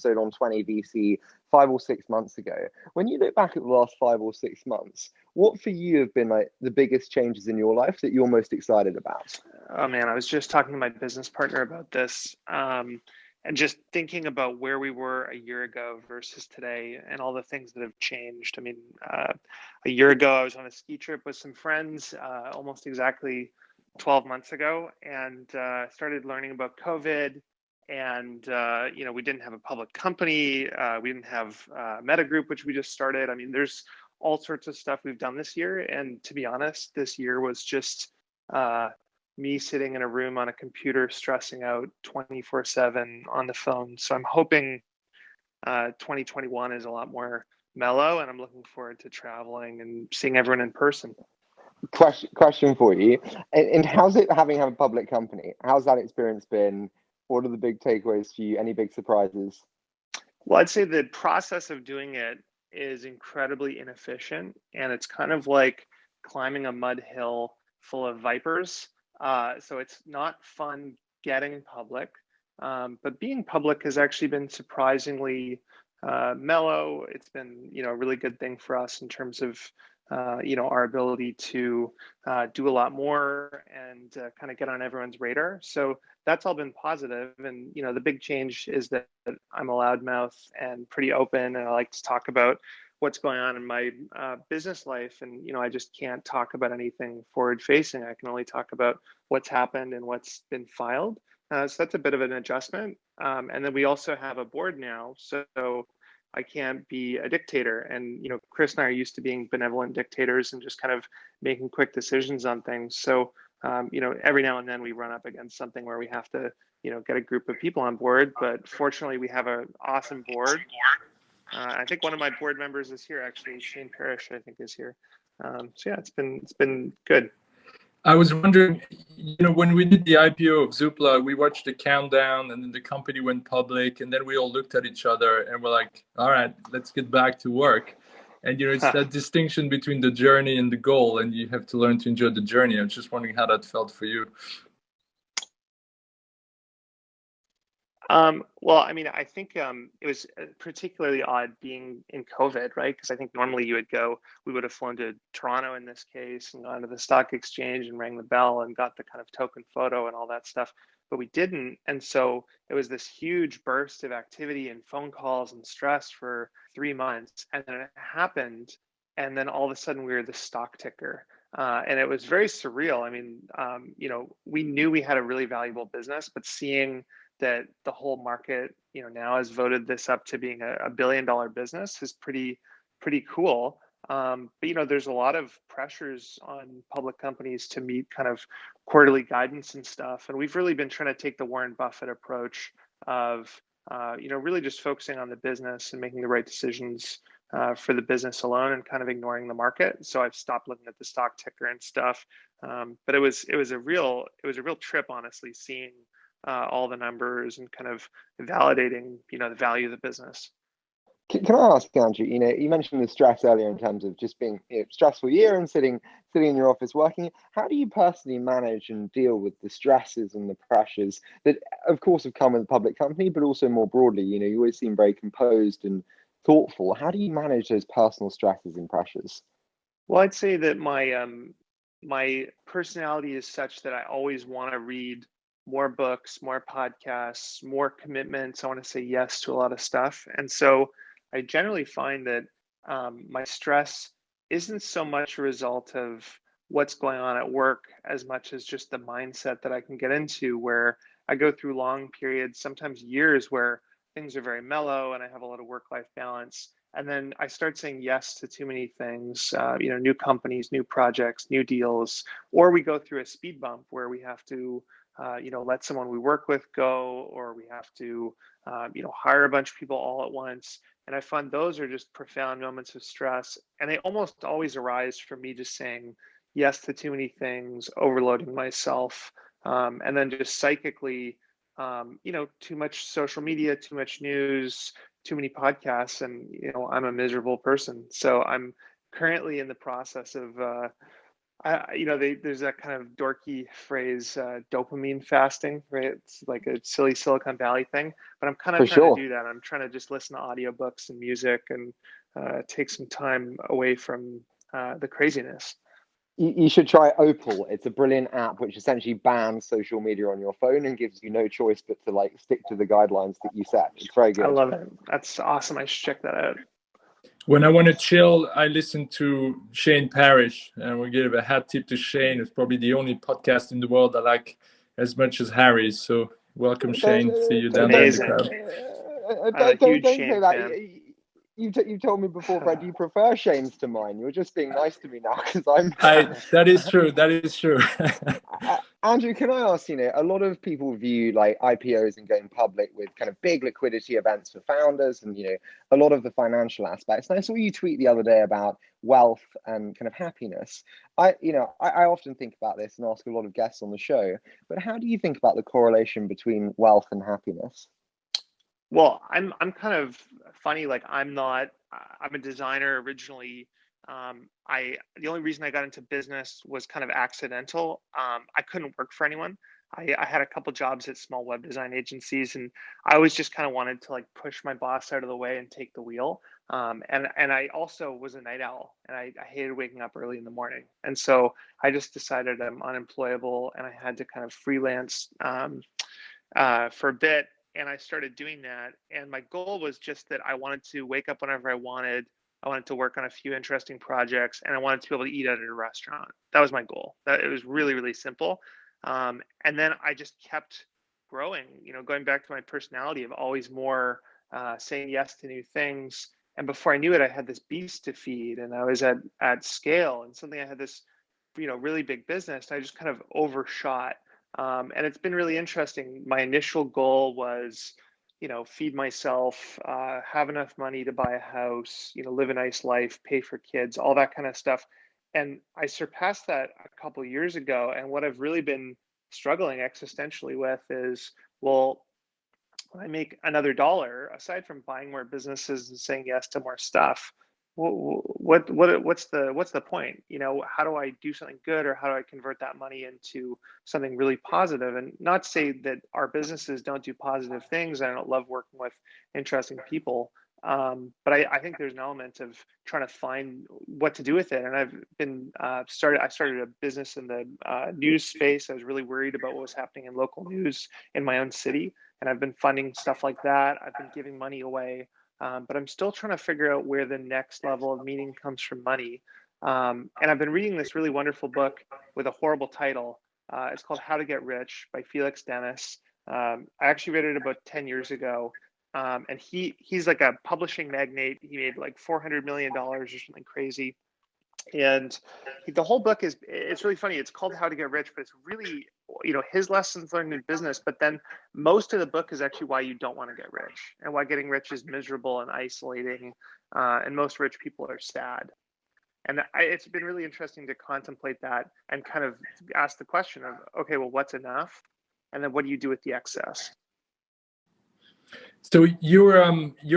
episode on 20 VC 5 or 6 months ago. When you look back at the last 5 or 6 months, what for you have been like the biggest changes in your life that you're most excited about? Oh man, I was just talking to my business partner about this, and just thinking about where we were a year ago versus today and all the things that have changed. I mean, a year ago, I was on a ski trip with some friends, almost exactly 12 months ago, and started learning about COVID. And, we didn't have a public company. We didn't have Meta Group, which we just started. I mean, there's all sorts of stuff we've done this year. And to be honest, this year was just me sitting in a room on a computer, stressing out 24/7 on the phone. So I'm hoping 2021 is a lot more mellow, and I'm looking forward to traveling and seeing everyone in person. Question for you. And how's it having a public company? How's that experience been? What are the big takeaways for you? Any big surprises? Well, I'd say the process of doing it is incredibly inefficient, and it's kind of like climbing a mud hill full of vipers. So it's not fun getting public, but being public has actually been surprisingly mellow. It's been, a really good thing for us in terms of, our ability to do a lot more and kind of get on everyone's radar. So that's all been positive. And, the big change is that I'm a loudmouth and pretty open, and I like to talk about what's going on in my business life. And, I just can't talk about anything forward facing. I can only talk about what's happened and what's been filed. So that's a bit of an adjustment. And then we also have a board now. So I can't be a dictator. And, Chris and I are used to being benevolent dictators and just kind of making quick decisions on things. So, every now and then we run up against something where we have to, get a group of people on board. But fortunately, we have an awesome board. I think one of my board members is here, actually. Shane Parrish, I think, is here. So yeah, it's been good. I was wondering, when we did the IPO of Zoopla, we watched the countdown, and then the company went public, and then we all looked at each other and we're like, all right, let's get back to work. And, it's that distinction between the journey and the goal, and you have to learn to enjoy the journey. I was just wondering how that felt for you. Well, I mean, I think it was particularly odd being in COVID, right? Because I think normally we would have flown to Toronto in this case and gone to the stock exchange and rang the bell and got the kind of token photo and all that stuff, but we didn't. And so it was this huge burst of activity and phone calls and stress for 3 months. And then it happened. And then all of a sudden we were the stock ticker. And it was very surreal. I mean, we knew we had a really valuable business, but seeing that the whole market, now has voted this up to being a $1 billion business is pretty cool. But, there's a lot of pressures on public companies to meet kind of quarterly guidance and stuff. And we've really been trying to take the Warren Buffett approach of, really just focusing on the business and making the right decisions for the business alone and kind of ignoring the market. So I've stopped looking at the stock ticker and stuff. But it was a real trip, honestly, seeing all the numbers and kind of validating, the value of the business. Can I ask, Andrew, you mentioned the stress earlier in terms of just being stressful year and sitting in your office working. How do you personally manage and deal with the stresses and the pressures that, of course, have come with a public company, but also more broadly? You always seem very composed and thoughtful. How do you manage those personal stresses and pressures? Well, I'd say that my personality is such that I always want to read more books, more podcasts, more commitments. I want to say yes to a lot of stuff. And so I generally find that my stress isn't so much a result of what's going on at work as much as just the mindset that I can get into, where I go through long periods, sometimes years, where things are very mellow and I have a lot of work-life balance. And then I start saying yes to too many things, new companies, new projects, new deals, or we go through a speed bump where we have to let someone we work with go, or we have to, hire a bunch of people all at once. And I find those are just profound moments of stress. And they almost always arise from me just saying yes to too many things, overloading myself, and then just psychically, too much social media, too much news, too many podcasts, and, I'm a miserable person. So I'm currently in the process of there's that kind of dorky phrase, dopamine fasting, right? It's like a silly Silicon Valley thing, but I'm kind of For trying to sure. do that. I'm trying to just listen to audiobooks and music and take some time away from the craziness. You should try Opal. It's a brilliant app which essentially bans social media on your phone and gives you no choice but to like stick to the guidelines that you set. It's very I good. love it. That's awesome. I should check that out. When I want to chill, I listen to Shane Parrish, and we give a hat tip to Shane. It's probably the only podcast in the world I like as much as Harry's. So welcome, Shane. See you down there in the Amazing. crowd. I'm a huge Don't say Shane that. fan. You told me before, Fred, you prefer Shane's to mine. You're just being nice to me now because I'm. That is true. That is true. Andrew, can I ask, a lot of people view like IPOs and going public with kind of big liquidity events for founders and, a lot of the financial aspects. And I saw you tweet the other day about wealth and kind of happiness. I often think about this and ask a lot of guests on the show, but how do you think about the correlation between wealth and happiness? Well, I'm kind of funny. Like I'm a designer originally. The only reason I got into business was kind of accidental. I couldn't work for anyone. I had a couple jobs at small web design agencies, and I always just kind of wanted to like push my boss out of the way and take the wheel. And I also was a night owl, and I hated waking up early in the morning. And so I just decided I'm unemployable, and I had to kind of freelance for a bit. And I started doing that. And my goal was just that I wanted to wake up whenever I wanted. I wanted to work on a few interesting projects, and I wanted to be able to eat at a restaurant. That was my goal. It was really, really simple. And then I just kept growing, going back to my personality of always more saying yes to new things. And before I knew it, I had this beast to feed, and I was at scale, and suddenly I had this, really big business. I just kind of overshot. And it's been really interesting. My initial goal was, feed myself, have enough money to buy a house, live a nice life, pay for kids, all that kind of stuff. And I surpassed that a couple of years ago. And what I've really been struggling existentially with is, well, when I make another dollar, aside from buying more businesses and saying yes to more stuff, what's the point? How do I do something good, or how do I convert that money into something really positive? And not say that our businesses don't do positive things. I don't love working with interesting people, but I think there's an element of trying to find what to do with it. And I've been I started a business in the news space. I was really worried about what was happening in local news in my own city, and I've been funding stuff like that. I've been giving money away. But I'm still trying to figure out where the next level of meaning comes from money. And I've been reading this really wonderful book with a horrible title. It's called How to Get Rich by Felix Dennis. I actually read it about 10 years ago. And he's like a publishing magnate. He made like $400 million or something crazy. And the whole book it's really funny. It's called How to Get Rich, but it's really, his lessons learned in business. But then most of the book is actually why you don't want to get rich, and why getting rich is miserable and isolating. And most rich people are sad. And it's been really interesting to contemplate that and kind of ask the question of, okay, well, what's enough? And then what do you do with the excess? So you're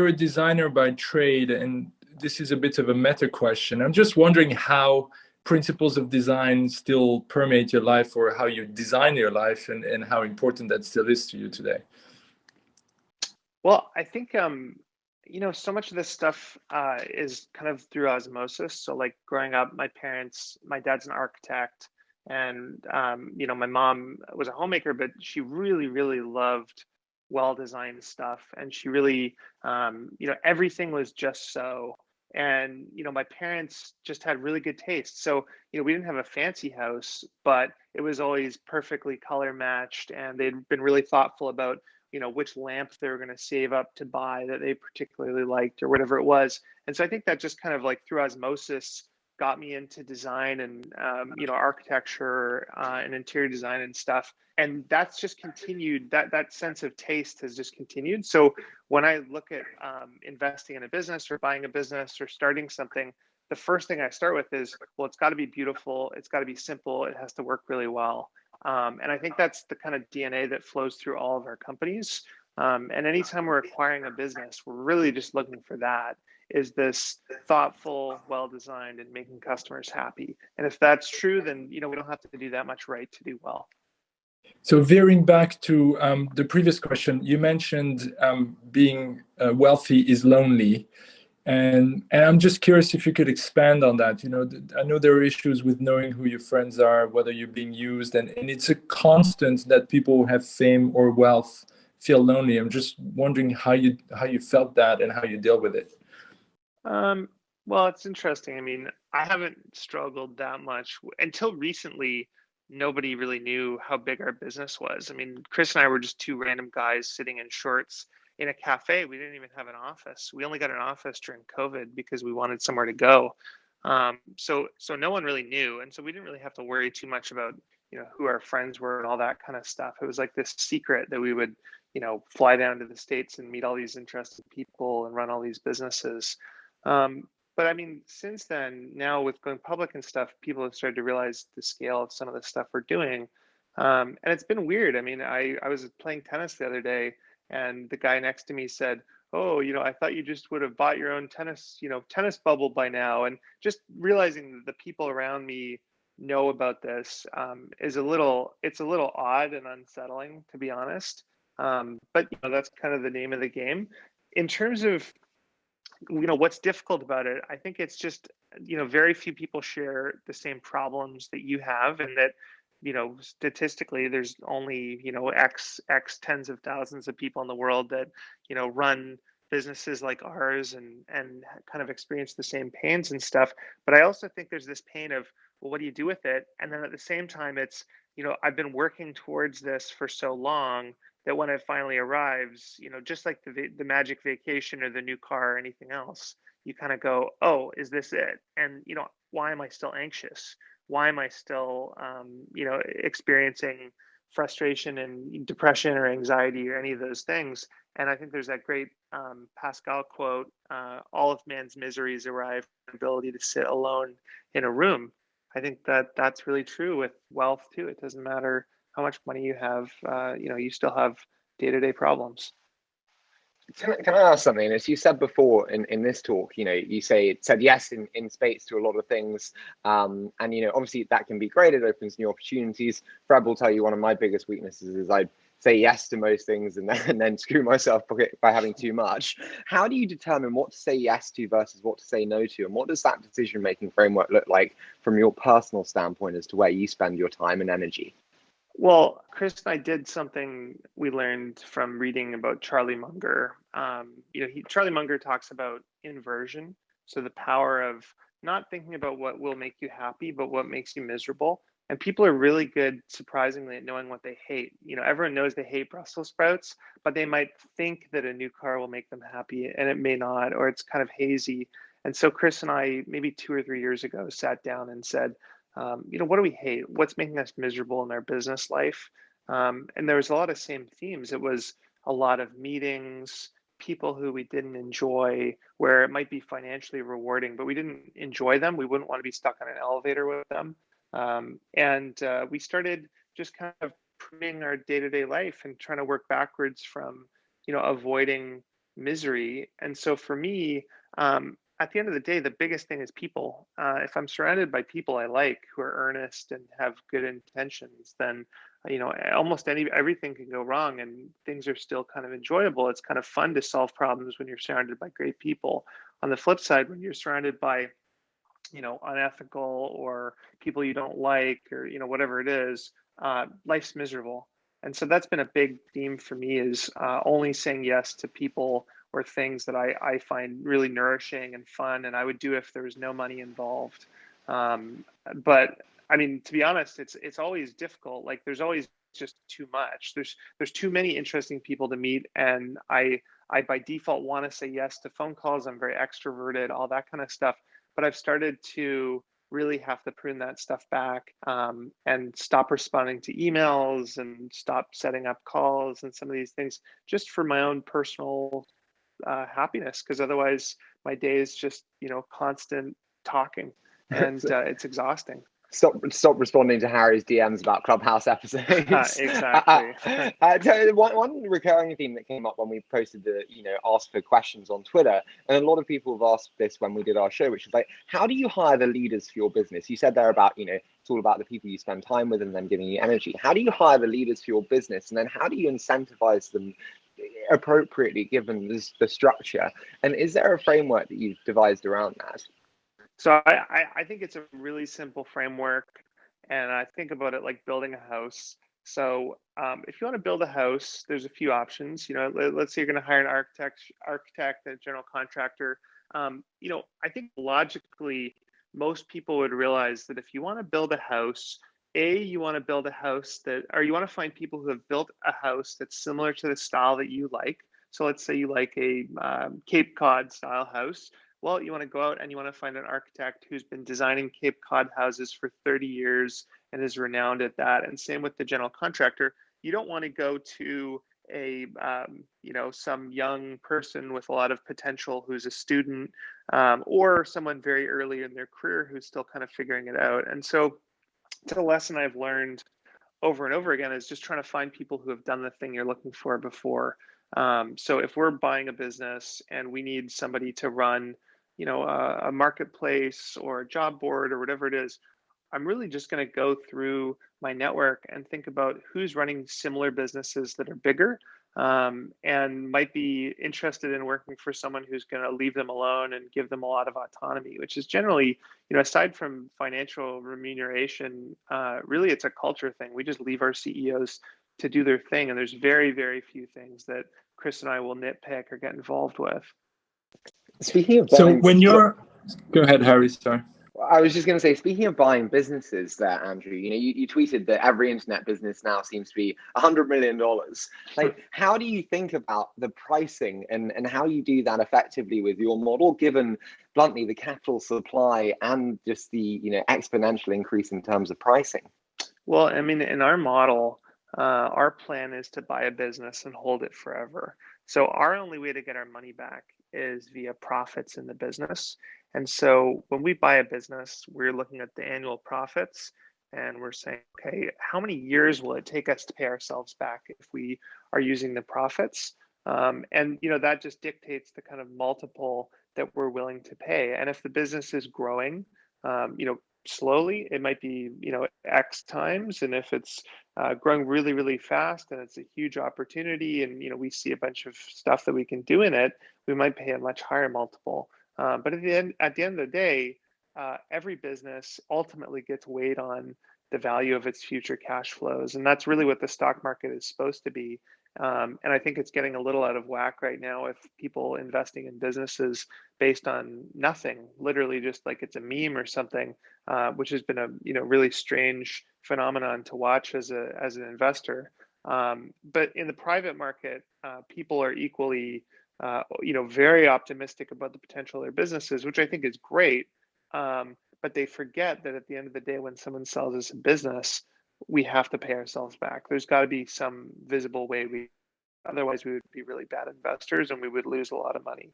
a designer by trade, and this is a bit of a meta question. I'm just wondering how principles of design still permeate your life, or how you design your life, and how important that still is to you today. Well, I think so much of this stuff is kind of through osmosis. So like growing up, my dad's an architect, and my mom was a homemaker, but she really, really loved well-designed stuff, and she really everything was just so. And my parents just had really good taste. So we didn't have a fancy house, but it was always perfectly color matched, and they'd been really thoughtful about which lamp they were going to save up to buy that they particularly liked, or whatever it was. And so I think that just kind of like through osmosis got me into design and architecture and interior design and stuff. And that's just continued. That sense of taste has just continued. So when I look at investing in a business, or buying a business, or starting something, the first thing I start with is, well, it's got to be beautiful. It's got to be simple. It has to work really well. And I think that's the kind of DNA that flows through all of our companies. And anytime we're acquiring a business, we're really just looking for that. Is this thoughtful, well-designed, and making customers happy? And if that's true, then we don't have to do that much right to do well. So veering back to the previous question, you mentioned being wealthy is lonely. And I'm just curious if you could expand on that. I know there are issues with knowing who your friends are, whether you're being used, and it's a constant that people who have fame or wealth feel lonely. I'm just wondering how you felt that and how you deal with it. Well, it's interesting. I mean, I haven't struggled that much until recently. Nobody really knew how big our business was. I mean, Chris and I were just two random guys sitting in shorts in a cafe. We didn't even have an office. We only got an office during COVID because we wanted somewhere to go. So no one really knew, and so we didn't really have to worry too much about who our friends were and all that kind of stuff. It was like this secret that we would fly down to the States and meet all these interesting people and run all these businesses. But I mean, since then, now with going public and stuff, people have started to realize the scale of some of the stuff we're doing. And it's been weird. I mean, I was playing tennis the other day, and the guy next to me said, "Oh, I thought you just would have bought your own tennis bubble by now." And just realizing that the people around me know about this it's a little odd and unsettling, to be honest. But that's kind of the name of the game. In terms of what's difficult about it, I think it's just very few people share the same problems that you have, and that statistically there's only x tens of thousands of people in the world that run businesses like ours and kind of experience the same pains and stuff. But I also think there's this pain of, well, what do you do with it? And then at the same time, it's I've been working towards this for so long that when it finally arrives, just like the magic vacation or the new car or anything else, you kind of go, oh, is this it? And why am I still anxious? Why am I still experiencing frustration and depression or anxiety or any of those things? And I think there's that great Pascal quote, all of man's miseries arrive from the ability to sit alone in a room. I think that's really true with wealth too. It doesn't matter how much money you have, you still have day-to-day problems. Can I ask something? As you said before in this talk, you said yes in space to a lot of things. And, obviously that can be great. It opens new opportunities. Fred will tell you one of my biggest weaknesses is I say yes to most things and then screw myself by having too much. How do you determine what to say yes to versus what to say no to? And what does that decision-making framework look like from your personal standpoint as to where you spend your time and energy? Well, Chris and I did something we learned from reading about Charlie Munger. Charlie Munger talks about inversion. So the power of not thinking about what will make you happy, but what makes you miserable. And people are really good, surprisingly, at knowing what they hate. Everyone knows they hate Brussels sprouts, but they might think that a new car will make them happy, and it may not, or it's kind of hazy. And so Chris and I, maybe 2 or 3 years ago, sat down and said, what do we hate? What's making us miserable in our business life? And there was a lot of same themes. It was a lot of meetings, people who we didn't enjoy, where it might be financially rewarding, but we didn't enjoy them. We wouldn't want to be stuck on an elevator with them. And we started just kind of pruning our day-to-day life and trying to work backwards from, avoiding misery. And so for me, at the end of the day, the biggest thing is people. If I'm surrounded by people I like who are earnest and have good intentions, then almost everything can go wrong and things are still kind of enjoyable. It's kind of fun to solve problems when you're surrounded by great people. On the flip side, when you're surrounded by unethical or people you don't like, or whatever it is, life's miserable. And so that's been a big theme for me, is only saying yes to people or things that I find really nourishing and fun, and I would do if there was no money involved. But I mean, to be honest, it's always difficult. Like there's always just too much. There's too many interesting people to meet, and I by default want to say yes to phone calls. I'm very extroverted, all that kind of stuff. But I've started to really have to prune that stuff back, and stop responding to emails and stop setting up calls and some of these things, just for my own personal happiness, because otherwise my day is just constant talking, and it's exhausting. stop responding to Harry's DMs about Clubhouse episodes. Exactly. One recurring theme that came up when we posted the ask for questions on Twitter, and a lot of people have asked this when we did our show, which is like, how do you hire the leaders for your business? You said there about it's all about the people you spend time with and them giving you energy. How do you hire the leaders for your business, and then how do you incentivize them appropriately given the structure? And is there a framework that you've devised around that? So I think it's a really simple framework, and I think about it like building a house. So if you want to build a house, there's a few options. Let's say you're going to hire an architect, a general contractor. I think logically, most people would realize that if you want to build a house, you want to build a house you want to find people who have built a house that's similar to the style that you like. So let's say you like a Cape Cod style house. Well, you want to go out and you want to find an architect who's been designing Cape Cod houses for 30 years and is renowned at that. And same with the general contractor. You don't want to go to some young person with a lot of potential who's a student, or someone very early in their career who's still kind of figuring it out. And so the lesson I've learned over and over again is just trying to find people who have done the thing you're looking for before. So if we're buying a business and we need somebody to run a marketplace or a job board or whatever it is, I'm really just going to go through my network and think about who's running similar businesses that are bigger, and might be interested in working for someone who's going to leave them alone and give them a lot of autonomy, which is generally, aside from financial remuneration, really it's a culture thing. We just leave our CEOs to do their thing, and there's very, very few things that Chris and I will nitpick or get involved with. Speaking of so when you're, go ahead, Harry. Sorry. I was just going to say, speaking of buying businesses there, Andrew, you tweeted that every internet business now seems to be $100 million. Like, how do you think about the pricing and how you do that effectively with your model, given bluntly the capital supply and just the exponential increase in terms of pricing? Well, I mean, in our model, our plan is to buy a business and hold it forever. So our only way to get our money back is via profits in the business. And so when we buy a business, we're looking at the annual profits and we're saying, okay, how many years will it take us to pay ourselves back if we are using the profits? And that just dictates the kind of multiple that we're willing to pay. And if the business is growing, slowly, it might be X times. And if it's growing really, really fast and it's a huge opportunity and we see a bunch of stuff that we can do in it, we might pay a much higher multiple. But at the end of the day, every business ultimately gets weighed on the value of its future cash flows. And that's really what the stock market is supposed to be. And I think it's getting a little out of whack right now with people investing in businesses based on nothing, literally just like it's a meme or something, which has been a really strange phenomenon to watch as an investor. But in the private market, people are equally very optimistic about the potential of their businesses, which I think is great. But they forget that at the end of the day, when someone sells us a business, we have to pay ourselves back. There's got to be some visible way otherwise we would be really bad investors and we would lose a lot of money.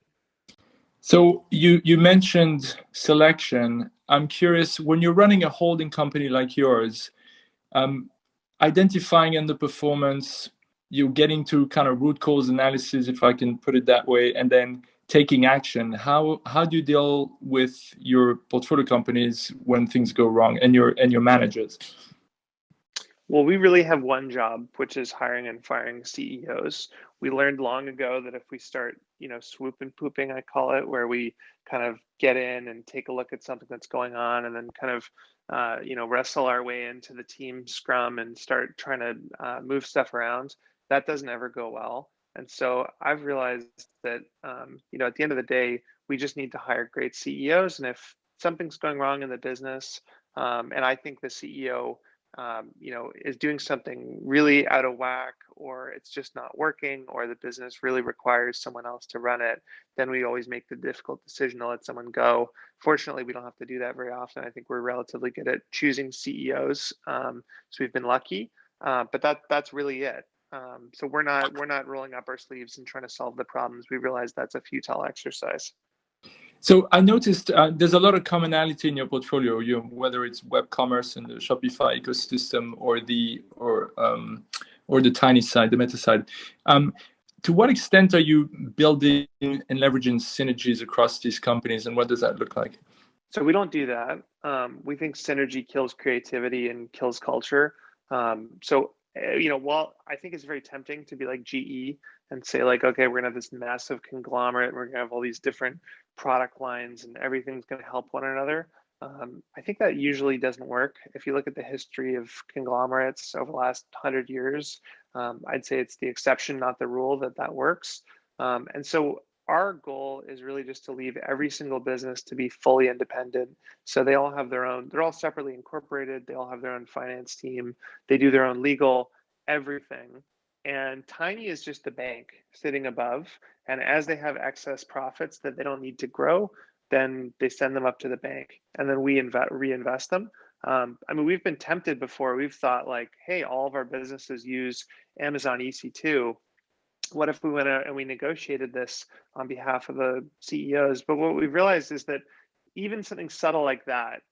So you mentioned selection. I'm curious, when you're running a holding company like yours, identifying underperformance, you're getting to kind of root cause analysis, if I can put it that way, and then taking action. How do you deal with your portfolio companies when things go wrong and your managers? Well, we really have one job, which is hiring and firing CEOs. We learned long ago that if we start, swoop and pooping, I call it, where we kind of get in and take a look at something that's going on and then kind of, wrestle our way into the team scrum and start trying to move stuff around, that doesn't ever go well. And so I've realized that, at the end of the day, we just need to hire great CEOs. And if something's going wrong in the business, and I think the CEO is doing something really out of whack, or it's just not working, or the business really requires someone else to run it, then we always make the difficult decision to let someone go. Fortunately, we don't have to do that very often. I think we're relatively good at choosing CEOs, so we've been lucky. But that's really it. So we're not rolling up our sleeves and trying to solve the problems. We realize that's a futile exercise. So I noticed there's a lot of commonality in your portfolio. Whether it's web commerce and the Shopify ecosystem, or the tiny side, the meta side. To what extent are you building and leveraging synergies across these companies, and what does that look like? So we don't do that. We think synergy kills creativity and kills culture. While I think it's very tempting to be like GE and say like, okay, we're gonna have this massive conglomerate, and we're gonna have all these different product lines, and everything's gonna help one another. I think that usually doesn't work. If you look at the history of conglomerates over the last 100 years, I'd say it's the exception, not the rule, that works. And so our goal is really just to leave every single business to be fully independent. So they all have their own, they're all separately incorporated. They all have their own finance team. They do their own legal, everything. And Tiny is just the bank sitting above. And as they have excess profits that they don't need to grow, then they send them up to the bank, and then we reinvest them. We've been tempted before. We've thought like, hey, all of our businesses use Amazon EC2. What if we went out and we negotiated this on behalf of the CEOs? But what we've realized is that even something subtle like that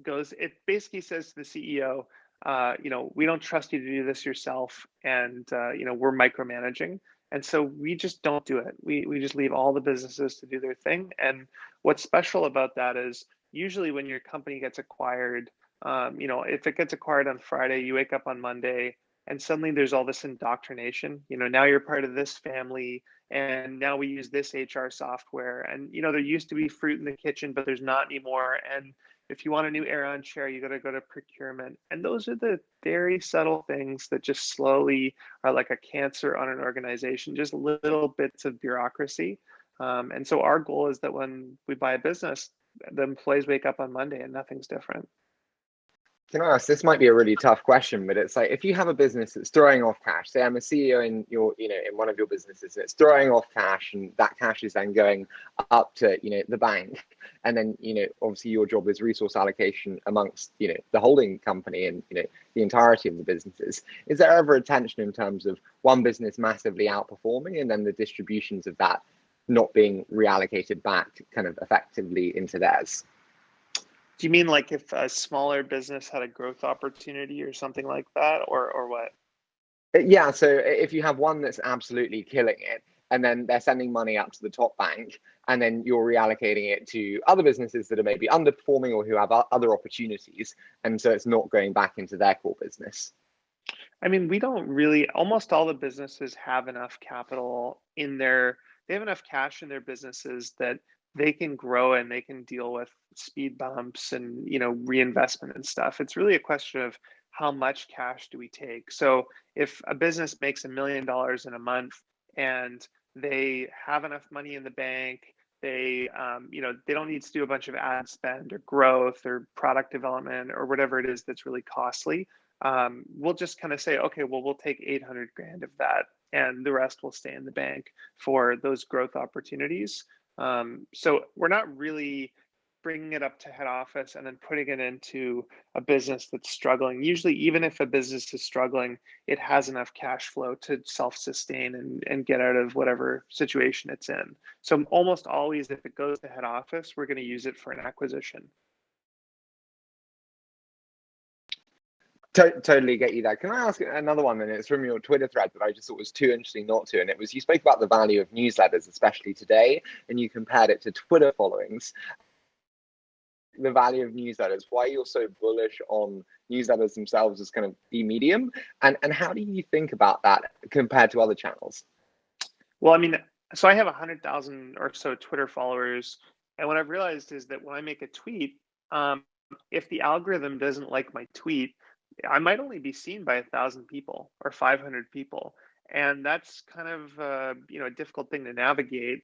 it basically says to the CEO, we don't trust you to do this yourself, and we're micromanaging. And so we just don't do it. We just leave all the businesses to do their thing. And what's special about that is usually when your company gets acquired, if it gets acquired on Friday, you wake up on Monday, and suddenly there's all this indoctrination. Now you're part of this family, and now we use this HR software. And there used to be fruit in the kitchen, but there's not anymore. And if you want a new Aeron chair, you got to go to procurement. And those are the very subtle things that just slowly are like a cancer on an organization, just little bits of bureaucracy. And so our goal is that when we buy a business, the employees wake up on Monday and nothing's different. Can I ask, this might be a really tough question, but it's like, if you have a business that's throwing off cash, say I'm a CEO in in one of your businesses, and it's throwing off cash, and that cash is then going up to, the bank. And then, obviously your job is resource allocation amongst, the holding company and, the entirety of the businesses. Is there ever a tension in terms of one business massively outperforming and then the distributions of that not being reallocated back kind of effectively into theirs? Do you mean like if a smaller business had a growth opportunity or something like that, or what? Yeah, so if you have one that's absolutely killing it, and then they're sending money up to the top bank, and then you're reallocating it to other businesses that are maybe underperforming or who have other opportunities, and so it's not going back into their core business. We don't really, almost all the businesses have enough capital they have enough cash in their businesses that they can grow and they can deal with speed bumps and reinvestment and stuff. It's really a question of how much cash do we take. So if a business makes $1 million in a month and they have enough money in the bank, they don't need to do a bunch of ad spend or growth or product development or whatever it is that's really costly. We'll just kind of say, okay, well, we'll take 800 grand of that, and the rest will stay in the bank for those growth opportunities. So we're not really bringing it up to head office and then putting it into a business that's struggling. Usually, even if a business is struggling, it has enough cash flow to self-sustain and get out of whatever situation it's in. So almost always, if it goes to head office, we're going to use it for an acquisition. Totally get you there. Can I ask another one? And it's from your Twitter thread that I just thought was too interesting not to. And it was, you spoke about the value of newsletters, especially today, and you compared it to Twitter followings. The value of newsletters, why you're so bullish on newsletters themselves as kind of the medium, and how do you think about that compared to other channels? Well, so I have 100,000 or so Twitter followers, and what I've realized is that when I make a tweet, if the algorithm doesn't like my tweet, I might only be seen by 1,000 people or 500 people. And that's kind of a difficult thing to navigate.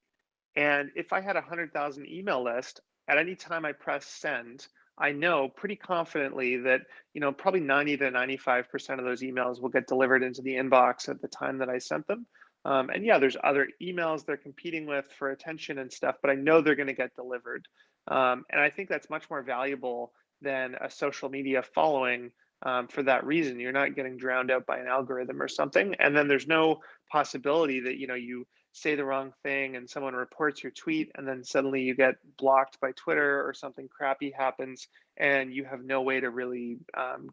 And if I had a 100,000 email list, at any time I press send, I know pretty confidently that, probably 90 to 95% of those emails will get delivered into the inbox at the time that I sent them. And yeah, there's other emails they're competing with for attention and stuff, but I know they're going to get delivered. And I think that's much more valuable than a social media following. For that reason, you're not getting drowned out by an algorithm or something. And then there's no possibility that, you say the wrong thing and someone reports your tweet, and then suddenly you get blocked by Twitter or something crappy happens and you have no way to really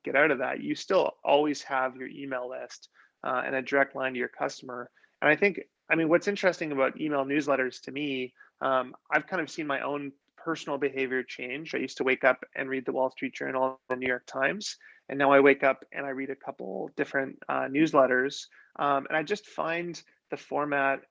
get out of that. You still always have your email list and a direct line to your customer. And I mean, what's interesting about email newsletters to me, I've kind of seen my own personal behavior change. I used to wake up and read the Wall Street Journal, the New York Times, and now I wake up and I read a couple different newsletters. And I just find the format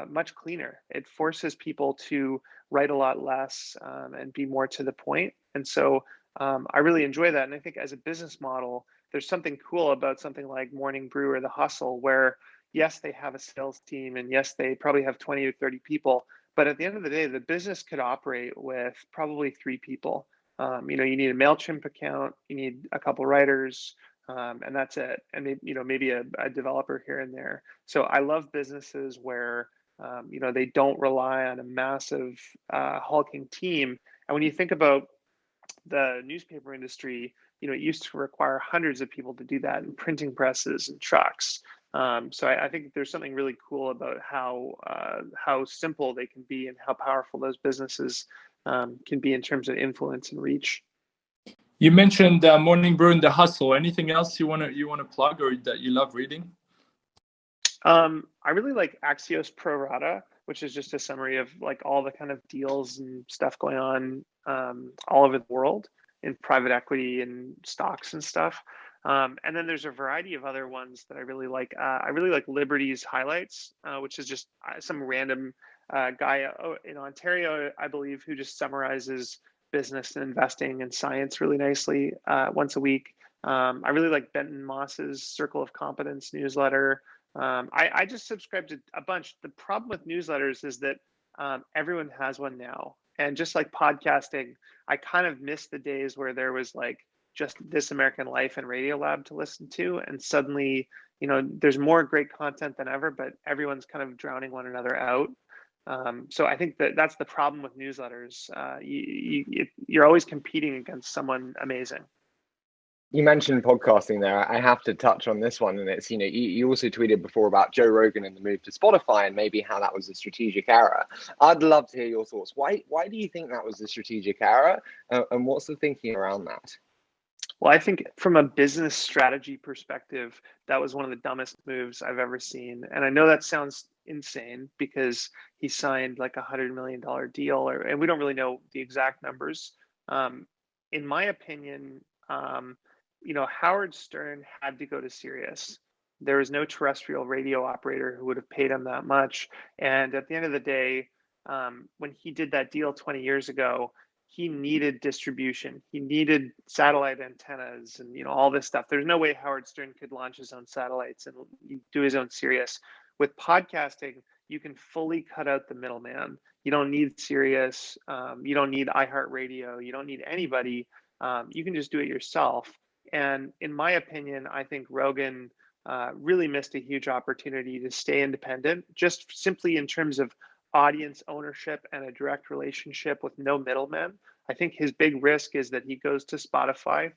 much cleaner. It forces people to write a lot less and be more to the point. And so I really enjoy that. And I think as a business model, there's something cool about something like Morning Brew or The Hustle, where yes, they have a sales team, and yes, they probably have 20 or 30 people. But at the end of the day, the business could operate with probably 3 people. You need a MailChimp account, you need a couple writers, and that's it. And maybe a developer here and there. So I love businesses where they don't rely on a massive hulking team. And when you think about the newspaper industry, it used to require hundreds of people to do that, and printing presses and trucks. So I think there's something really cool about how simple they can be and how powerful those businesses can be in terms of influence and reach. You mentioned Morning Brew and The Hustle. Anything else you want to plug or that you love reading? I really like Axios Pro Rata, which is just a summary of like all the kind of deals and stuff going on all over the world in private equity and stocks and stuff. And then there's a variety of other ones that I really like. I really like Liberty's Highlights, which is just some random guy in Ontario, I believe, who just summarizes business and investing and science really nicely once a week. I really like Benton Moss's Circle of Competence newsletter. I just subscribe to a bunch. The problem with newsletters is that everyone has one now. And just like podcasting, I kind of miss the days where there was like just This American Life and Radiolab to listen to. And suddenly, there's more great content than ever, but everyone's kind of drowning one another out. So I think that's the problem with newsletters. You're always competing against someone amazing. You mentioned podcasting there. I have to touch on this one, and it's you also tweeted before about Joe Rogan and the move to Spotify and maybe how that was a strategic error. I'd love to hear your thoughts. Why do you think that was a strategic error, and what's the thinking around that? Well, I think from a business strategy perspective, that was one of the dumbest moves I've ever seen. And I know that sounds insane because he signed like $100 million deal, and we don't really know the exact numbers. In my opinion, Howard Stern had to go to Sirius. There was no terrestrial radio operator who would have paid him that much. And at the end of the day, when he did that deal 20 years ago, he needed distribution. He needed satellite antennas and all this stuff. There's no way Howard Stern could launch his own satellites and do his own Sirius. With podcasting, you can fully cut out the middleman. You don't need Sirius. You don't need iHeartRadio. You don't need anybody. You can just do it yourself. And in my opinion, I think Rogan really missed a huge opportunity to stay independent, just simply in terms of audience ownership and a direct relationship with no middlemen. I think his big risk is that he goes to Spotify.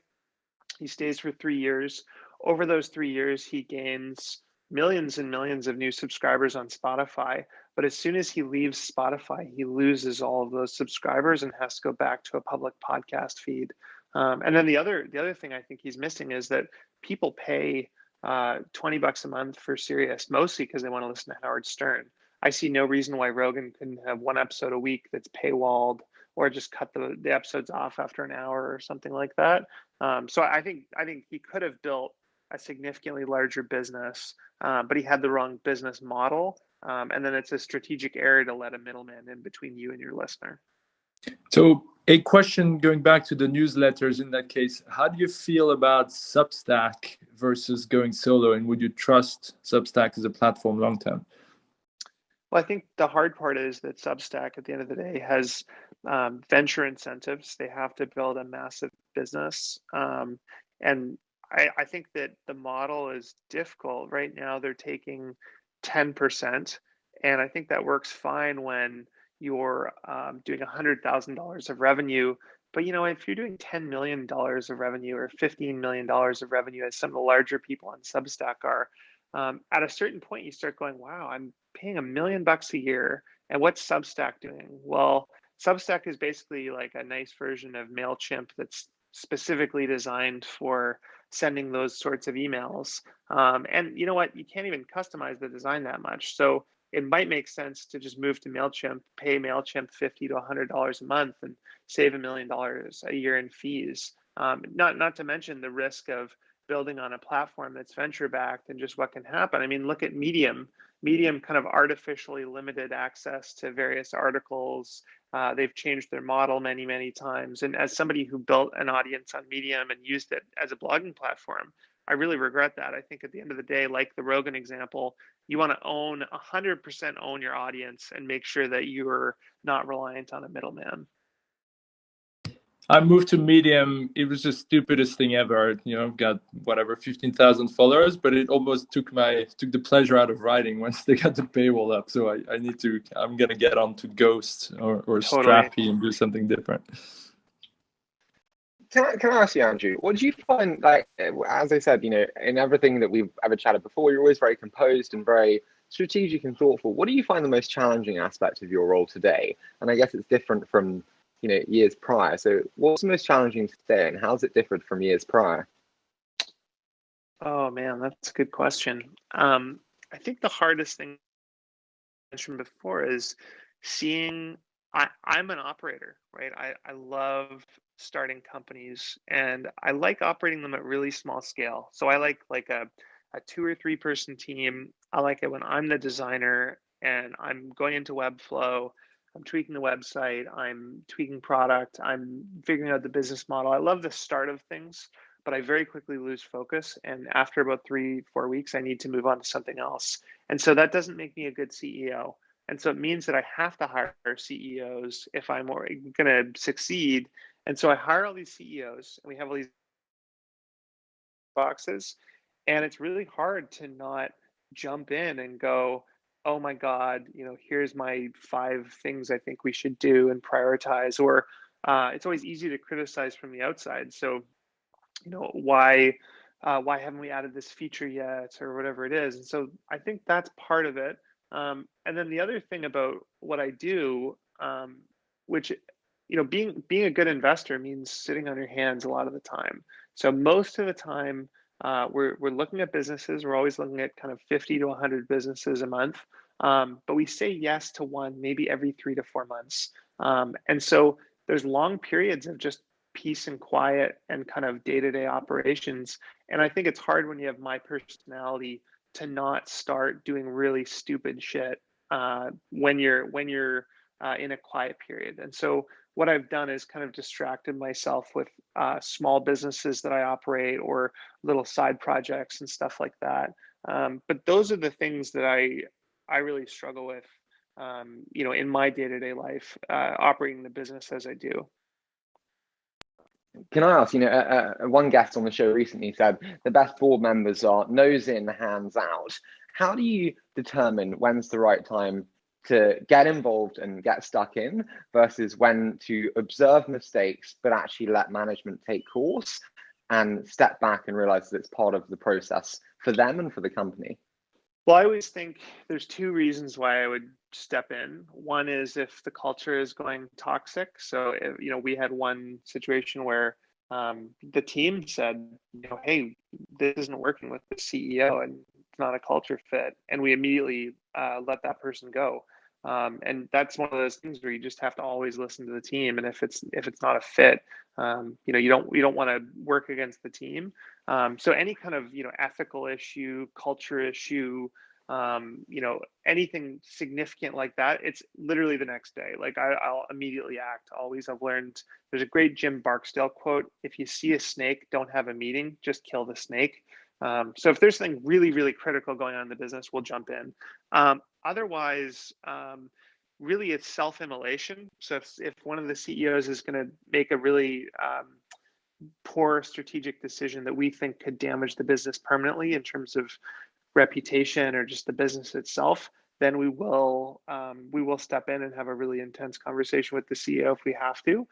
He stays for 3 years. Over those 3 years, he gains millions and millions of new subscribers on Spotify. But as soon as he leaves Spotify, he loses all of those subscribers and has to go back to a public podcast feed. And then the other thing I think he's missing is that people pay $20 a month for Sirius, mostly because they want to listen to Howard Stern. I see no reason why Rogan couldn't have one episode a week that's paywalled, or just cut the episodes off after an hour or something like that. So I think he could have built a significantly larger business, but he had the wrong business model. And then it's a strategic error to let a middleman in between you and your listener. So a question going back to the newsletters in that case, how do you feel about Substack versus going solo? And would you trust Substack as a platform long term? Well, I think the hard part is that Substack at the end of the day has venture incentives. They have to build a massive business. And I think that the model is difficult. Right now, they're taking 10%. And I think that works fine when you're doing $100,000 of revenue. But, if you're doing $10 million of revenue or $15 million of revenue, as some of the larger people on Substack are, At a certain point, you start going, wow, I'm paying $1 million a year. And what's Substack doing? Well, Substack is basically like a nice version of MailChimp that's specifically designed for sending those sorts of emails. And you know what? You can't even customize the design that much. So it might make sense to just move to MailChimp, pay MailChimp $50 to $100 a month, and save $1 million a year in fees. Not to mention the risk of building on a platform that's venture backed and just what can happen. I mean, look at Medium. Medium kind of artificially limited access to various articles. They've changed their model many, many times. And as somebody who built an audience on Medium and used it as a blogging platform, I really regret that. I think at the end of the day, like the Rogan example, you want to 100% own your audience and make sure that you're not reliant on a middleman. I moved to Medium. It was the stupidest thing ever. I've got whatever 15,000 followers, but it almost took the pleasure out of writing once they got the paywall up. So I'm gonna get on to Ghost or Totally. Strappy and do something different. Can I ask you, Andrew, what do you find, like, as I said, in everything that we've ever chatted before, you're always very composed and very strategic and thoughtful. What do you find the most challenging aspect of your role today? And I guess it's different from years prior. So what's the most challenging today, and how's it differed from years prior? Oh man, that's a good question. I think the hardest thing I mentioned before is seeing. I'm an operator, right? I love starting companies, and I like operating them at really small scale. So I like a 2 or 3 person team. I like it when I'm the designer and I'm going into Webflow. I'm tweaking the website, I'm tweaking product, I'm figuring out the business model. I love the start of things, but I very quickly lose focus. And after about 3-4 weeks, I need to move on to something else. And so that doesn't make me a good CEO. And so it means that I have to hire CEOs if I'm going to succeed. And so I hire all these CEOs, and we have all these boxes. And it's really hard to not jump in and go, oh my God, here's my 5 things I think we should do and prioritize. Or it's always easy to criticize from the outside. So, why haven't we added this feature yet, or whatever it is? And so I think that's part of it. And then the other thing about what I do, which being a good investor means sitting on your hands a lot of the time. So most of the time, we're looking at businesses. We're always looking at kind of 50 to 100 businesses a month, but we say yes to one maybe every 3 to 4 months. And so there's long periods of just peace and quiet and kind of day-to-day operations. And I think it's hard when you have my personality to not start doing really stupid shit when you're in a quiet period. And so what I've done is kind of distracted myself with small businesses that I operate or little side projects and stuff like that. But those are the things that I really struggle with, in my day-to-day life, operating the business as I do. Can I ask, one guest on the show recently said the best board members are nose in, hands out. How do you determine when's the right time to get involved and get stuck in versus when to observe mistakes, but actually let management take course and step back and realize that it's part of the process for them and for the company? Well, I always think there's 2 reasons why I would step in. One is if the culture is going toxic. So, we had one situation where the team said, hey, this isn't working with the CEO and it's not a culture fit. And we immediately let that person go. And that's one of those things where you just have to always listen to the team. And if it's not a fit, you don't want to work against the team. So any kind of ethical issue, culture issue, anything significant like that, it's literally the next day. Like I'll immediately act. Always, I've learned. There's a great Jim Barksdale quote: "If you see a snake, don't have a meeting, just kill the snake." So if there's something really, really critical going on in the business, we'll jump in. Otherwise, really it's self-immolation. So if one of the CEOs is going to make a really poor strategic decision that we think could damage the business permanently in terms of reputation or just the business itself, then we will step in and have a really intense conversation with the CEO if we have to.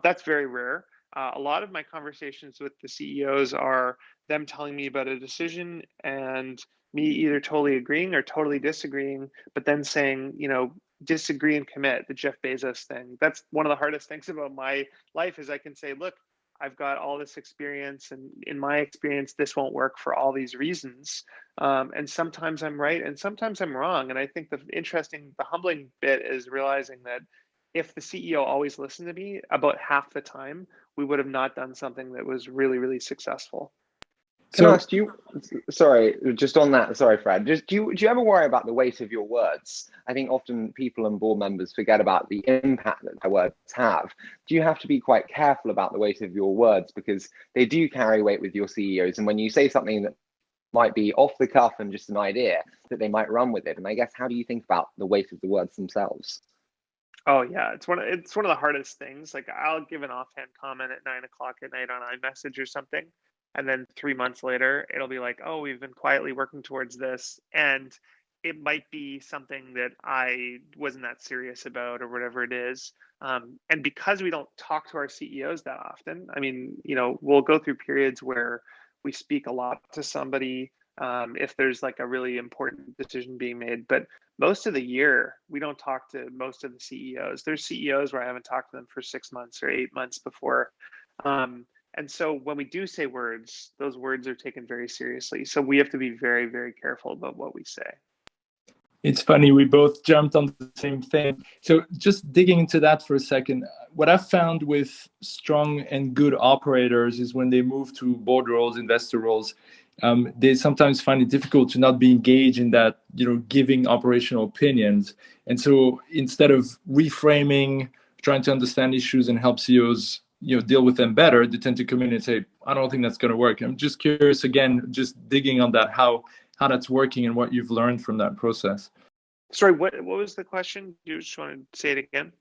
That's very rare. A lot of my conversations with the CEOs are them telling me about a decision and me either totally agreeing or totally disagreeing, but then saying, disagree and commit, the Jeff Bezos thing. That's one of the hardest things about my life is I can say, look, I've got all this experience, and in my experience, this won't work for all these reasons. And sometimes I'm right, and sometimes I'm wrong. And I think the humbling bit is realizing that if the CEO always listened to me, about half the time, we would have not done something that was really, really successful. Can I ask you, sorry, just on that, sorry, Fred, do you ever worry about the weight of your words? I think often people and board members forget about the impact that their words have. Do you have to be quite careful about the weight of your words because they do carry weight with your CEOs? And when you say something that might be off the cuff and just an idea, that they might run with it. And I guess, how do you think about the weight of the words themselves? Oh yeah, it's one of the hardest things. Like I'll give an offhand comment at 9 o'clock at night on iMessage or something, and then 3 months later it'll be like, oh, we've been quietly working towards this, and it might be something that I wasn't that serious about or whatever it is. And because we don't talk to our CEOs that often, I mean, we'll go through periods where we speak a lot to somebody if there's like a really important decision being made, but most of the year we don't talk to most of the CEOs. There's CEOs where I haven't talked to them for 6 months or 8 months before. And so when we do say words, those words are taken very seriously. So we have to be very, very careful about what we say. It's funny, we both jumped on the same thing. So just digging into that for a second, what I've found with strong and good operators is when they move to board roles, investor roles, they sometimes find it difficult to not be engaged in that, giving operational opinions. And so instead of reframing, trying to understand issues and help CEOs, deal with them better, they tend to come in and say, I don't think that's going to work. I'm just curious, again, just digging on that, how that's working and what you've learned from that process. Sorry, what was the question? You just want to say it again?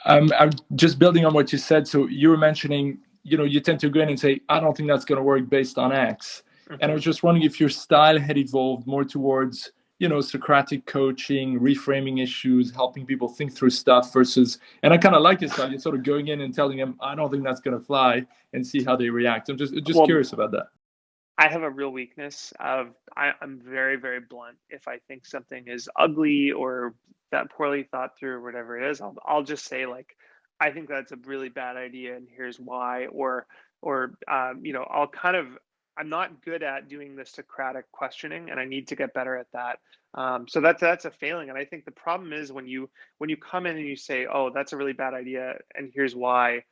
I'm just building on what you said. So you were mentioning, you tend to go in and say, I don't think that's going to work based on X. Mm-hmm. And I was just wondering if your style had evolved more towards, Socratic coaching, reframing issues, helping people think through stuff versus, and I kind of like your style, you're sort of going in and telling them, I don't think that's going to fly and see how they react. I'm just curious about that. I have a real weakness of I'm very, very blunt. If I think something is ugly or that poorly thought through or whatever it is, I'll just say like, I think that's a really bad idea and here's why. Or I'm not good at doing the Socratic questioning, and I need to get better at that. So that's a failing. And I think the problem is when you come in and you say, oh, that's a really bad idea and here's why.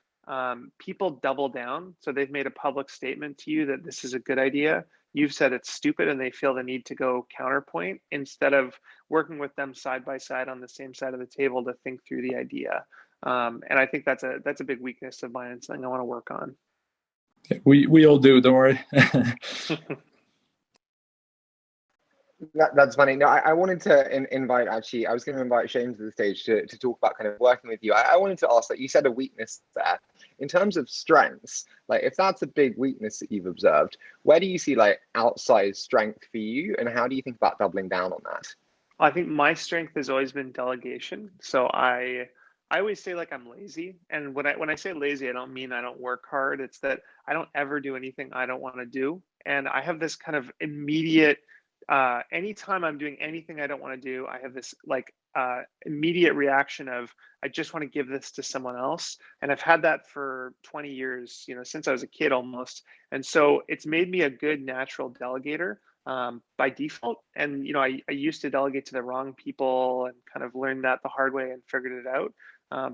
People double down. So they've made a public statement to you that this is a good idea. You've said it's stupid and they feel the need to go counterpoint instead of working with them side by side on the same side of the table to think through the idea. And I think that's a big weakness of mine and something I want to work on. We all do, don't worry. That's funny. No, I wanted to invite, actually, I was going to invite Shane to the stage to talk about kind of working with you. I wanted to ask that you said a weakness there. In terms of strengths, like if that's a big weakness that you've observed, where do you see like outsized strength for you and how do you think about doubling down on that? I think my strength has always been delegation. So I always say like I'm lazy. And when I say lazy, I don't mean I don't work hard. It's that I don't ever do anything I don't want to do. And I have this kind of immediate anytime I'm doing anything I don't want to do, I have this like immediate reaction of I just want to give this to someone else. And I've had that for 20 years, since I was a kid almost. And so it's made me a good natural delegator by default. And, I used to delegate to the wrong people and kind of learned that the hard way and figured it out.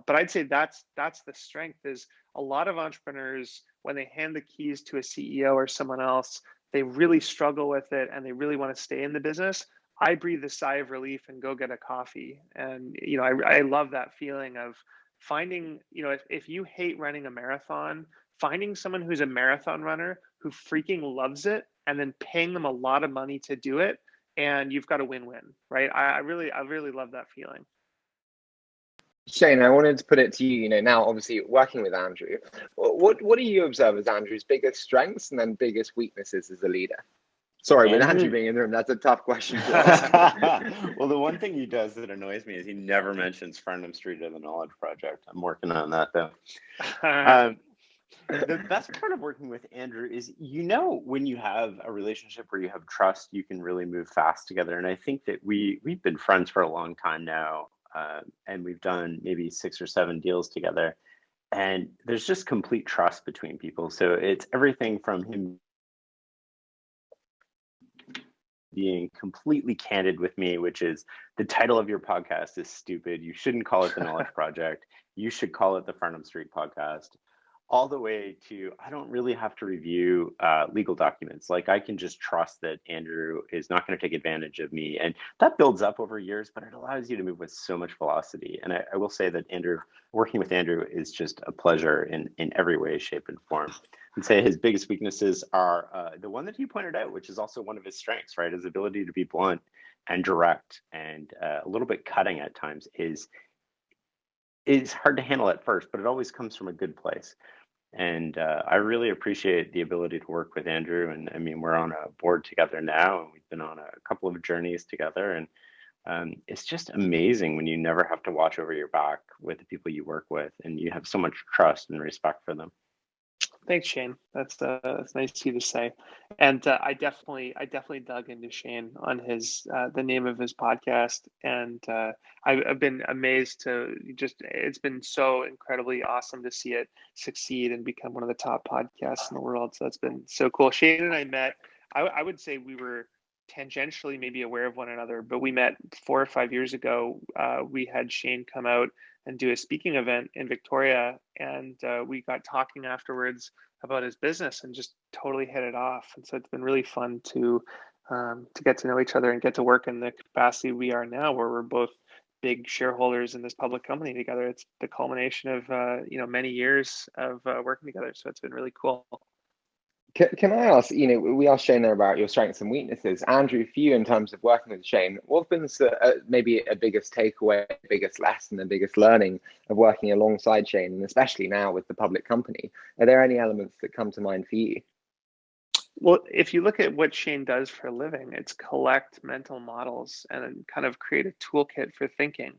But I'd say that's the strength is a lot of entrepreneurs, when they hand the keys to a CEO or someone else, they really struggle with it and they really want to stay in the business. I breathe a sigh of relief and go get a coffee. And, I love that feeling of finding, if you hate running a marathon, finding someone who's a marathon runner who freaking loves it and then paying them a lot of money to do it. And you've got a win-win, right? I really love that feeling. Shane, I wanted to put it to you, now obviously working with Andrew, what do you observe as Andrew's biggest strengths and then biggest weaknesses as a leader? Sorry, with Andrew being in the room, that's a tough question to ask. Well, the one thing he does that annoys me is he never mentions Farnham Street or the Knowledge Project. I'm working on that though. The best part of working with Andrew is, when you have a relationship where you have trust, you can really move fast together. And I think that we've been friends for a long time now, and we've done maybe 6 or 7 deals together. And there's just complete trust between people. So it's everything from him being completely candid with me, which is, the title of your podcast is stupid. You shouldn't call it The Knowledge Project. You should call it the Farnham Street Podcast. All the way to, I don't really have to review legal documents. Like, I can just trust that Andrew is not going to take advantage of me. And that builds up over years, but it allows you to move with so much velocity. And I will say that working with Andrew is just a pleasure in every way, shape, and form. And say his biggest weaknesses are the one that he pointed out, which is also one of his strengths, right? His ability to be blunt and direct and a little bit cutting at times is hard to handle at first, but it always comes from a good place. And I really appreciate the ability to work with Andrew. And I mean, we're on a board together now, and we've been on a couple of journeys together. And it's just amazing when you never have to watch over your back with the people you work with, and you have so much trust and respect for them. Thanks, Shane. That's nice of you to say. And I definitely dug into Shane on his the name of his podcast, and I've been amazed to it's been so incredibly awesome to see it succeed and become one of the top podcasts in the world. So that's been so cool. Shane and I met. I would say we were tangentially maybe aware of one another, but we met 4 or 5 years ago. We had Shane come out and do a speaking event in Victoria, and we got talking afterwards about his business and just totally hit it off. And so it's been really fun to get to know each other and get to work in the capacity we are now, where we're both big shareholders in this public company together. It's the culmination of many years of working together. So it's been really cool. Can I ask, we asked Shane there about your strengths and weaknesses. Andrew, for you, in terms of working with Shane, what's been maybe a biggest takeaway, biggest lesson, the biggest learning of working alongside Shane, and especially now with the public company? Are there any elements that come to mind for you? Well, if you look at what Shane does for a living, it's collect mental models and kind of create a toolkit for thinking.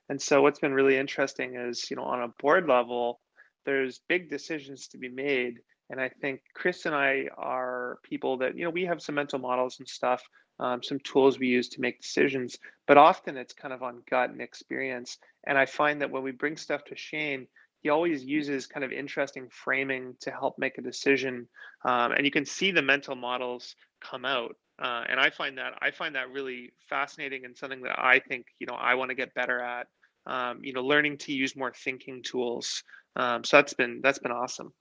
And so what's been really interesting is, on a board level, there's big decisions to be made. And I think Chris and I are people that, we have some mental models and stuff, some tools we use to make decisions, but often it's kind of on gut and experience. And I find that when we bring stuff to Shane, he always uses kind of interesting framing to help make a decision. And you can see the mental models come out. And I find that really fascinating and something that I think, I want to get better at, learning to use more thinking tools. So that's been awesome.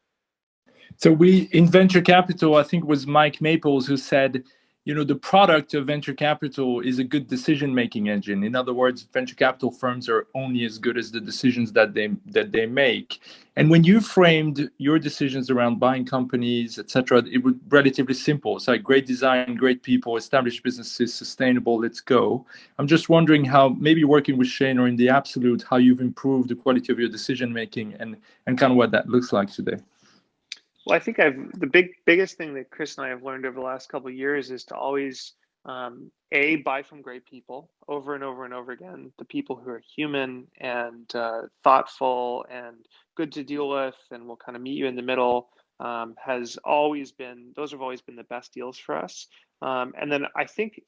So in venture capital, I think it was Mike Maples who said, the product of venture capital is a good decision-making engine. In other words, venture capital firms are only as good as the decisions that they make. And when you framed your decisions around buying companies, etc., it was relatively simple. It's like great design, great people, established businesses, sustainable, let's go. I'm just wondering how, maybe working with Shane or in the absolute, how you've improved the quality of your decision-making and kind of what that looks like today. Well, I think the biggest thing that Chris and I have learned over the last couple of years is to always buy from great people over and over and over again. The people who are human and thoughtful and good to deal with, and will kind of meet you in the middle. Those have always been the best deals for us. And then I think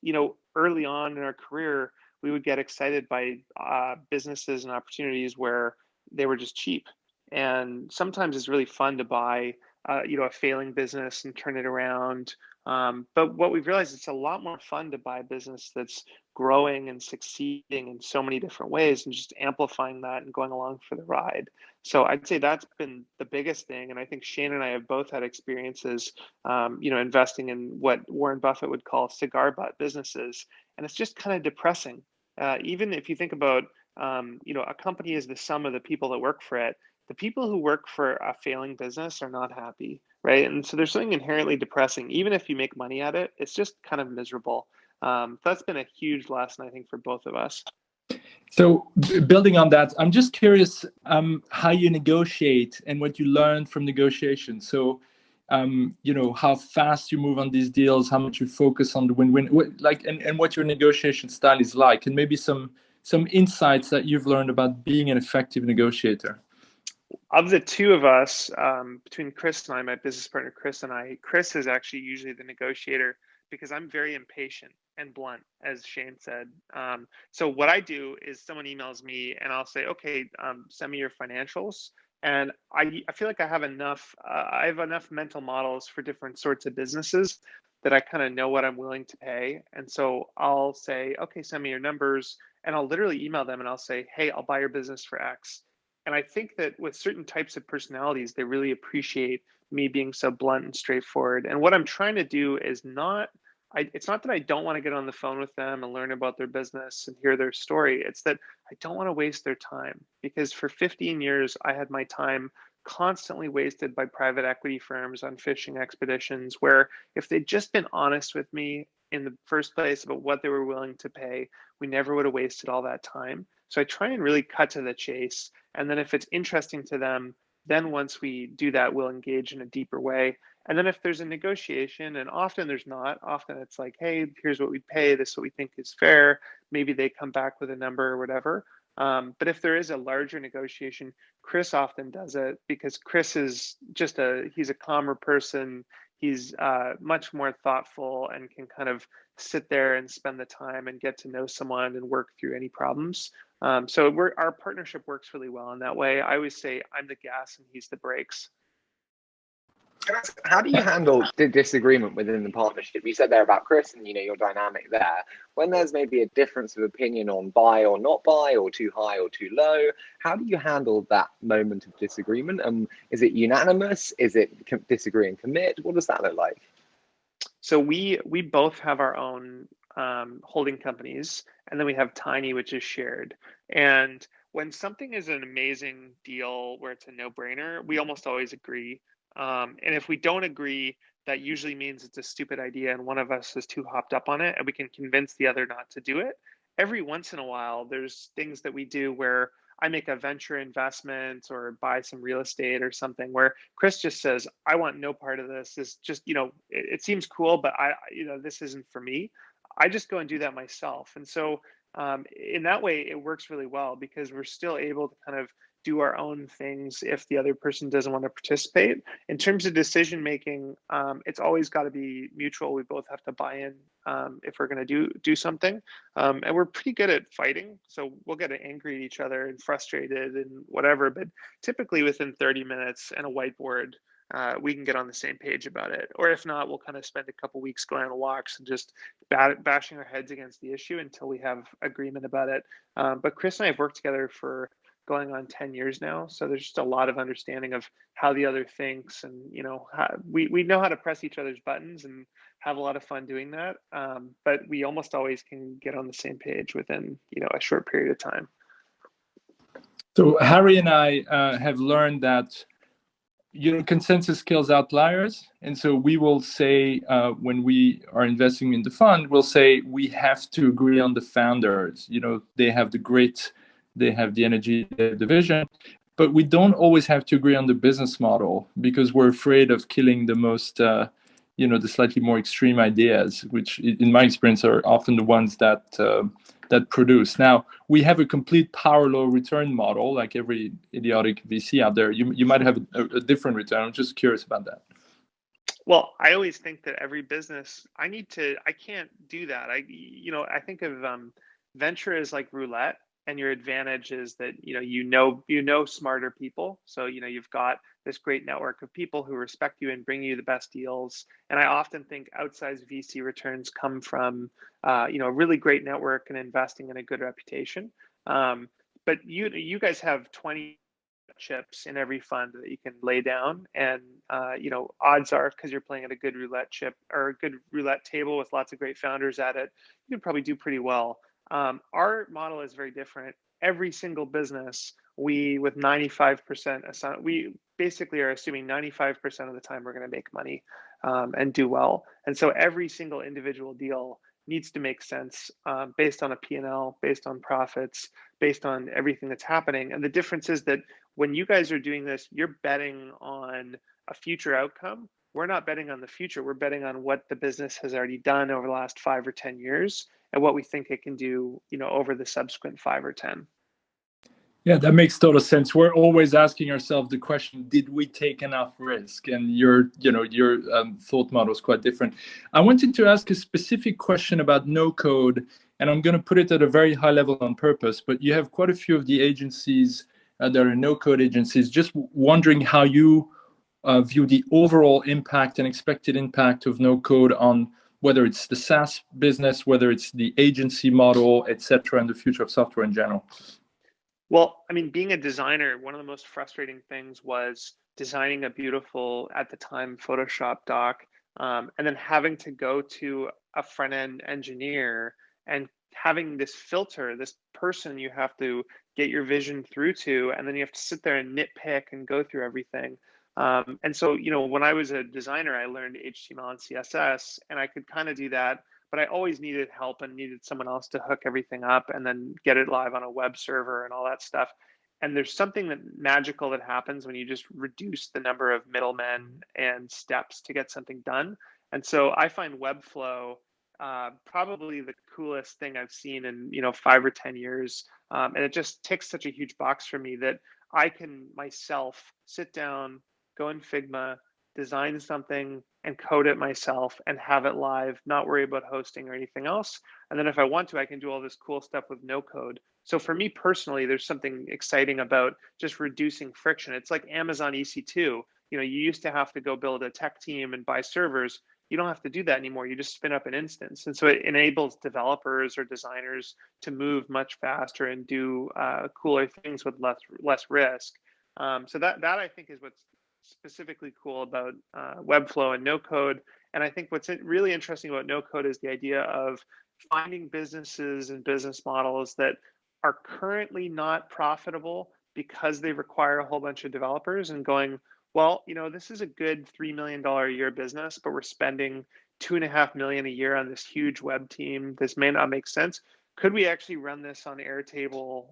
early on in our career, we would get excited by businesses and opportunities where they were just cheap. And sometimes it's really fun to buy a failing business and turn it around. But what we've realized, it's a lot more fun to buy a business that's growing and succeeding in so many different ways and just amplifying that and going along for the ride. So I'd say that's been the biggest thing. And I think Shane and I have both had experiences, investing in what Warren Buffett would call cigar butt businesses. And it's just kind of depressing. Even if you think about, a company is the sum of the people that work for it. The people who work for a failing business are not happy, right? And so there's something inherently depressing. Even if you make money at it, it's just kind of miserable. That's been a huge lesson, I think, for both of us. So building on that, I'm just curious how you negotiate and what you learned from negotiation. So, how fast you move on these deals, how much you focus on the win-win, and what your negotiation style is like, and maybe some insights that you've learned about being an effective negotiator. Of the two of us, between Chris and I, my business partner Chris and I, Chris is actually usually the negotiator because I'm very impatient and blunt, as Shane said. So what I do is someone emails me and I'll say, okay, send me your financials. And I feel like I have enough mental models for different sorts of businesses that I kind of know what I'm willing to pay. And so I'll say, okay, send me your numbers. And I'll literally email them and I'll say, hey, I'll buy your business for X. And I think that with certain types of personalities, they really appreciate me being so blunt and straightforward. And what I'm trying to do is it's not that I don't want to get on the phone with them and learn about their business and hear their story. It's that I don't want to waste their time, because for 15 years, I had my time constantly wasted by private equity firms on fishing expeditions, where if they'd just been honest with me in the first place about what they were willing to pay, we never would have wasted all that time. So I try and really cut to the chase. And then if it's interesting to them, then once we do that, we'll engage in a deeper way. And then if there's a negotiation, and often there's not, often it's like, hey, here's what we pay, this is what we think is fair. Maybe they come back with a number or whatever. But if there is a larger negotiation, Chris often does it, because Chris is he's a calmer person. He's much more thoughtful and can kind of sit there and spend the time and get to know someone and work through any problems. So our partnership works really well in that way. I always say I'm the gas and he's the brakes. How do you handle the disagreement within the partnership? You said there about Chris and your dynamic there. When there's maybe a difference of opinion on buy or not buy, or too high or too low, how do you handle that moment of disagreement? Is it unanimous? Is it disagree and commit? What does that look like? So we both have our own holding companies, and then we have Tiny, which is shared. And when something is an amazing deal where it's a no-brainer, we almost always agree. And if we don't agree, that usually means it's a stupid idea and one of us is too hopped up on it, and we can convince the other not to do it. Every once in a while, there's things that we do where I make a venture investment or buy some real estate or something where Chris just says, I want no part of this. This just, it seems cool, but this isn't for me. I just go and do that myself. And so in that way, it works really well, because we're still able to kind of do our own things if the other person doesn't want to participate. In terms of decision making, it's always got to be mutual. We both have to buy in if we're going to do something. And we're pretty good at fighting, so we'll get angry at each other and frustrated and whatever. But typically within 30 minutes and a whiteboard, we can get on the same page about it. Or if not, we'll kind of spend a couple weeks going on walks and just bashing our heads against the issue until we have agreement about it. But Chris and I have worked together for going on 10 years now. So there's just a lot of understanding of how the other thinks, and we know how to press each other's buttons and have a lot of fun doing that. But we almost always can get on the same page within a short period of time. So Harry and I have learned that consensus kills outliers. And so we will say, when we are investing in the fund, we'll say we have to agree on the founders. They have the grit, they have the energy, they have the vision, but we don't always have to agree on the business model, because we're afraid of killing the most, the slightly more extreme ideas, which in my experience are often the ones that produce. Now, we have a complete power law return model, like every idiotic VC out there. You might have a different return. I'm just curious about that. Well, I always think that every business, I can't do that. I think of venture as like roulette, and your advantage is that you know smarter people. So you've got this great network of people who respect you and bring you the best deals. And I often think outsized VC returns come from a really great network and investing in a good reputation. But you guys have 20 chips in every fund that you can lay down, and odds are, because you're playing at a good roulette chip or a good roulette table with lots of great founders at it, you can probably do pretty well. Our model is very different. Every single business, with 95%, we basically are assuming 95% of the time we're going to make money and do well. And so every single individual deal needs to make sense based on a P&L, based on profits, based on everything that's happening. And the difference is that when you guys are doing this, you're betting on a future outcome. We're not betting on the future. We're betting on what the business has already done over the last 5 or 10 years and what we think it can do, over the subsequent 5 or 10. Yeah, that makes total sense. We're always asking ourselves the question: did we take enough risk? And your thought model is quite different. I wanted to ask a specific question about no code, and I'm going to put it at a very high level on purpose. But you have quite a few of the agencies that are no code agencies. Just wondering how you view the overall impact and expected impact of no code on whether it's the SaaS business, whether it's the agency model, et cetera, and the future of software in general. Well, I mean, being a designer, one of the most frustrating things was designing a beautiful, at the time, Photoshop doc, and then having to go to a front-end engineer and having this filter, this person you have to get your vision through to, and then you have to sit there and nitpick and go through everything. And so, when I was a designer, I learned HTML and CSS, and I could kind of do that, but I always needed help and needed someone else to hook everything up and then get it live on a web server and all that stuff. And there's something that magical that happens when you just reduce the number of middlemen and steps to get something done. And so I find Webflow probably the coolest thing I've seen in 5 or 10 years, and it just ticks such a huge box for me that I can myself sit down, go in Figma, design something and code it myself and have it live, not worry about hosting or anything else. And then if I want to, I can do all this cool stuff with no code. So for me personally, there's something exciting about just reducing friction. It's like Amazon EC2. You used to have to go build a tech team and buy servers. You don't have to do that anymore. You just spin up an instance. And so it enables developers or designers to move much faster and do cooler things with less risk. So that I think is what's specifically cool about Webflow and no code. And I think what's really interesting about no code is the idea of finding businesses and business models that are currently not profitable because they require a whole bunch of developers, and going, well, this is a good $3 million a year business, but we're spending $2.5 million a year on this huge web team. This may not make sense. Could we actually run this on Airtable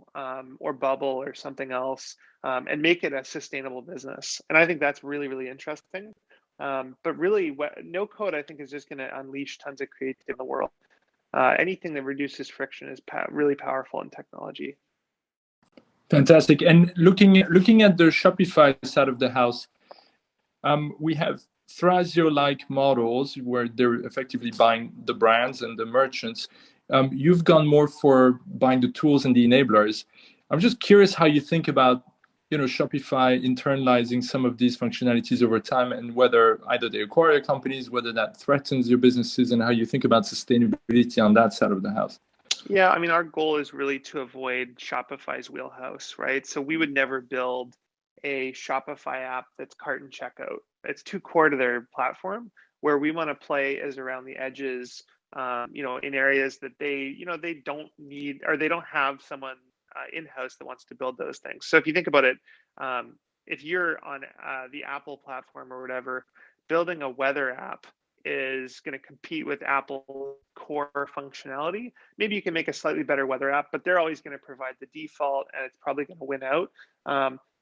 or Bubble or something else and make it a sustainable business? And I think that's really, really interesting. But really, no code, I think, is just going to unleash tons of creativity in the world. Anything that reduces friction is really powerful in technology. Fantastic. And looking at the Shopify side of the house, we have Thrasio-like models where they're effectively buying the brands and the merchants. You've gone more for buying the tools and the enablers. I'm just curious how you think about, Shopify internalizing some of these functionalities over time, and whether either they acquire companies, whether that threatens your businesses, and how you think about sustainability on that side of the house. Yeah, I mean, our goal is really to avoid Shopify's wheelhouse, right? So we would never build a Shopify app that's cart and checkout. It's too core to their platform. Where we want to play is around the edges, in areas that they don't need, or they don't have someone in-house that wants to build those things. So if you think about it, if you're on the Apple platform or whatever, building a weather app is going to compete with Apple core functionality. Maybe you can make a slightly better weather app, but they're always going to provide the default, and it's probably going to win out.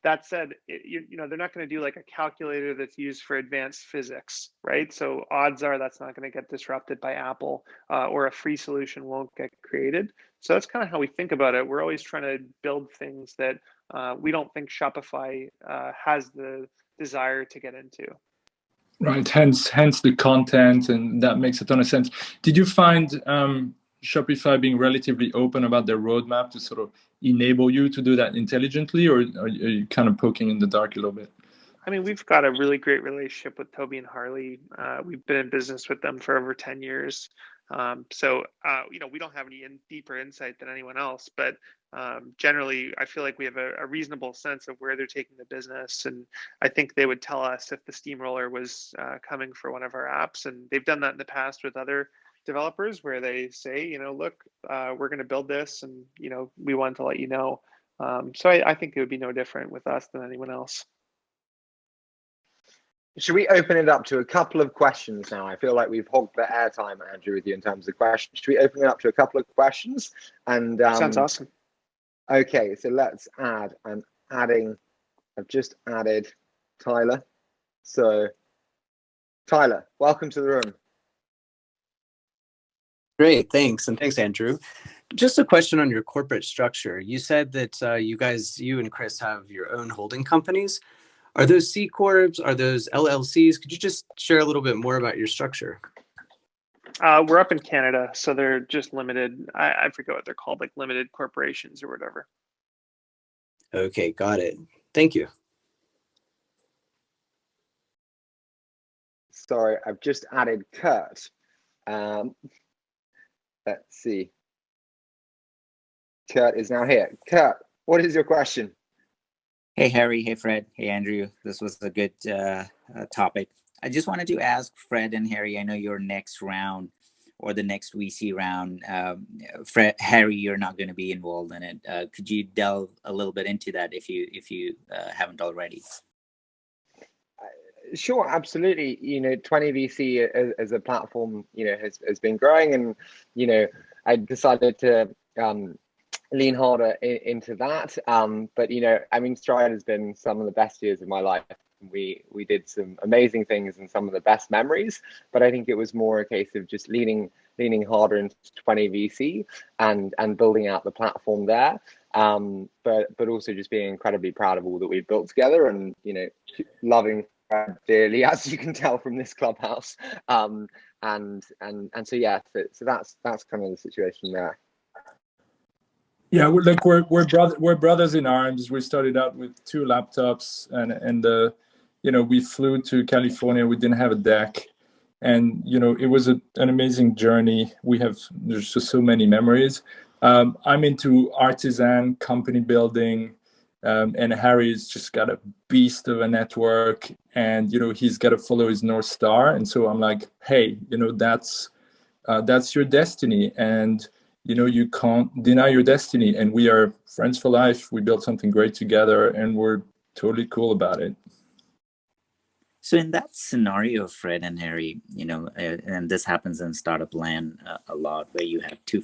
That said, they're not going to do like a calculator that's used for advanced physics, right? So odds are that's not going to get disrupted by Apple, or a free solution won't get created. So that's kind of how we think about it. We're always trying to build things that we don't think Shopify has the desire to get into. Right, hence the content, and that makes a ton of sense. Did you find Shopify being relatively open about their roadmap to sort of enable you to do that intelligently, or are you kind of poking in the dark a little bit? I mean, we've got a really great relationship with Toby and Harley. We've been in business with them for over 10 years. So we don't have any deeper insight than anyone else, but generally, I feel like we have a reasonable sense of where they're taking the business. And I think they would tell us if the steamroller was coming for one of our apps. And they've done that in the past with other developers, where they say, look, we're going to build this, and, we want to let you know. So I think it would be no different with us than anyone else. Should we open it up to a couple of questions now? I feel like we've hogged the airtime, Andrew, with you in terms of questions. Should we open it up to a couple of questions? And sounds awesome. Okay, so let's add. I've just added Tyler. So Tyler, welcome to the room. Great, thanks. And thanks, Andrew. Just a question on your corporate structure. You said that you and Chris have your own holding companies. Are those C Corps? Are those LLCs? Could you just share a little bit more about your structure? We're up in Canada, so they're just limited. I forget what they're called, like limited corporations or whatever. Okay, got it. Thank you. Sorry, I've just added Kurt. Let's see. Kurt is now here. Kurt, what is your question? Hey, Harry. Hey, Fred. Hey, Andrew. This was a good topic. I just wanted to ask Fred and Harry, I know your next round or the next VC round, Harry, you're not going to be involved in it. Could you delve a little bit into that if you haven't already? Sure, absolutely. 20VC as a platform, has been growing, and I decided to lean harder into that. But Stride has been some of the best years of my life. We did some amazing things and some of the best memories, but I think it was more a case of just leaning harder into 20VC and building out the platform there. But also just being incredibly proud of all that we've built together, and loving Fred dearly, as you can tell from this Clubhouse. So that's kind of the situation there. Yeah, we're brothers in arms. We started out with 2 laptops, and we flew to California. We didn't have a deck, and it was an amazing journey. There's just so many memories. I'm into artisan company building, and Harry's just got a beast of a network, and he's got to follow his North Star. And so I'm like, hey, that's your destiny, and you can't deny your destiny. And we are friends for life. We built something great together, and we're totally cool about it. So in that scenario, Fred and Harry, and this happens in startup land a lot, where you have 2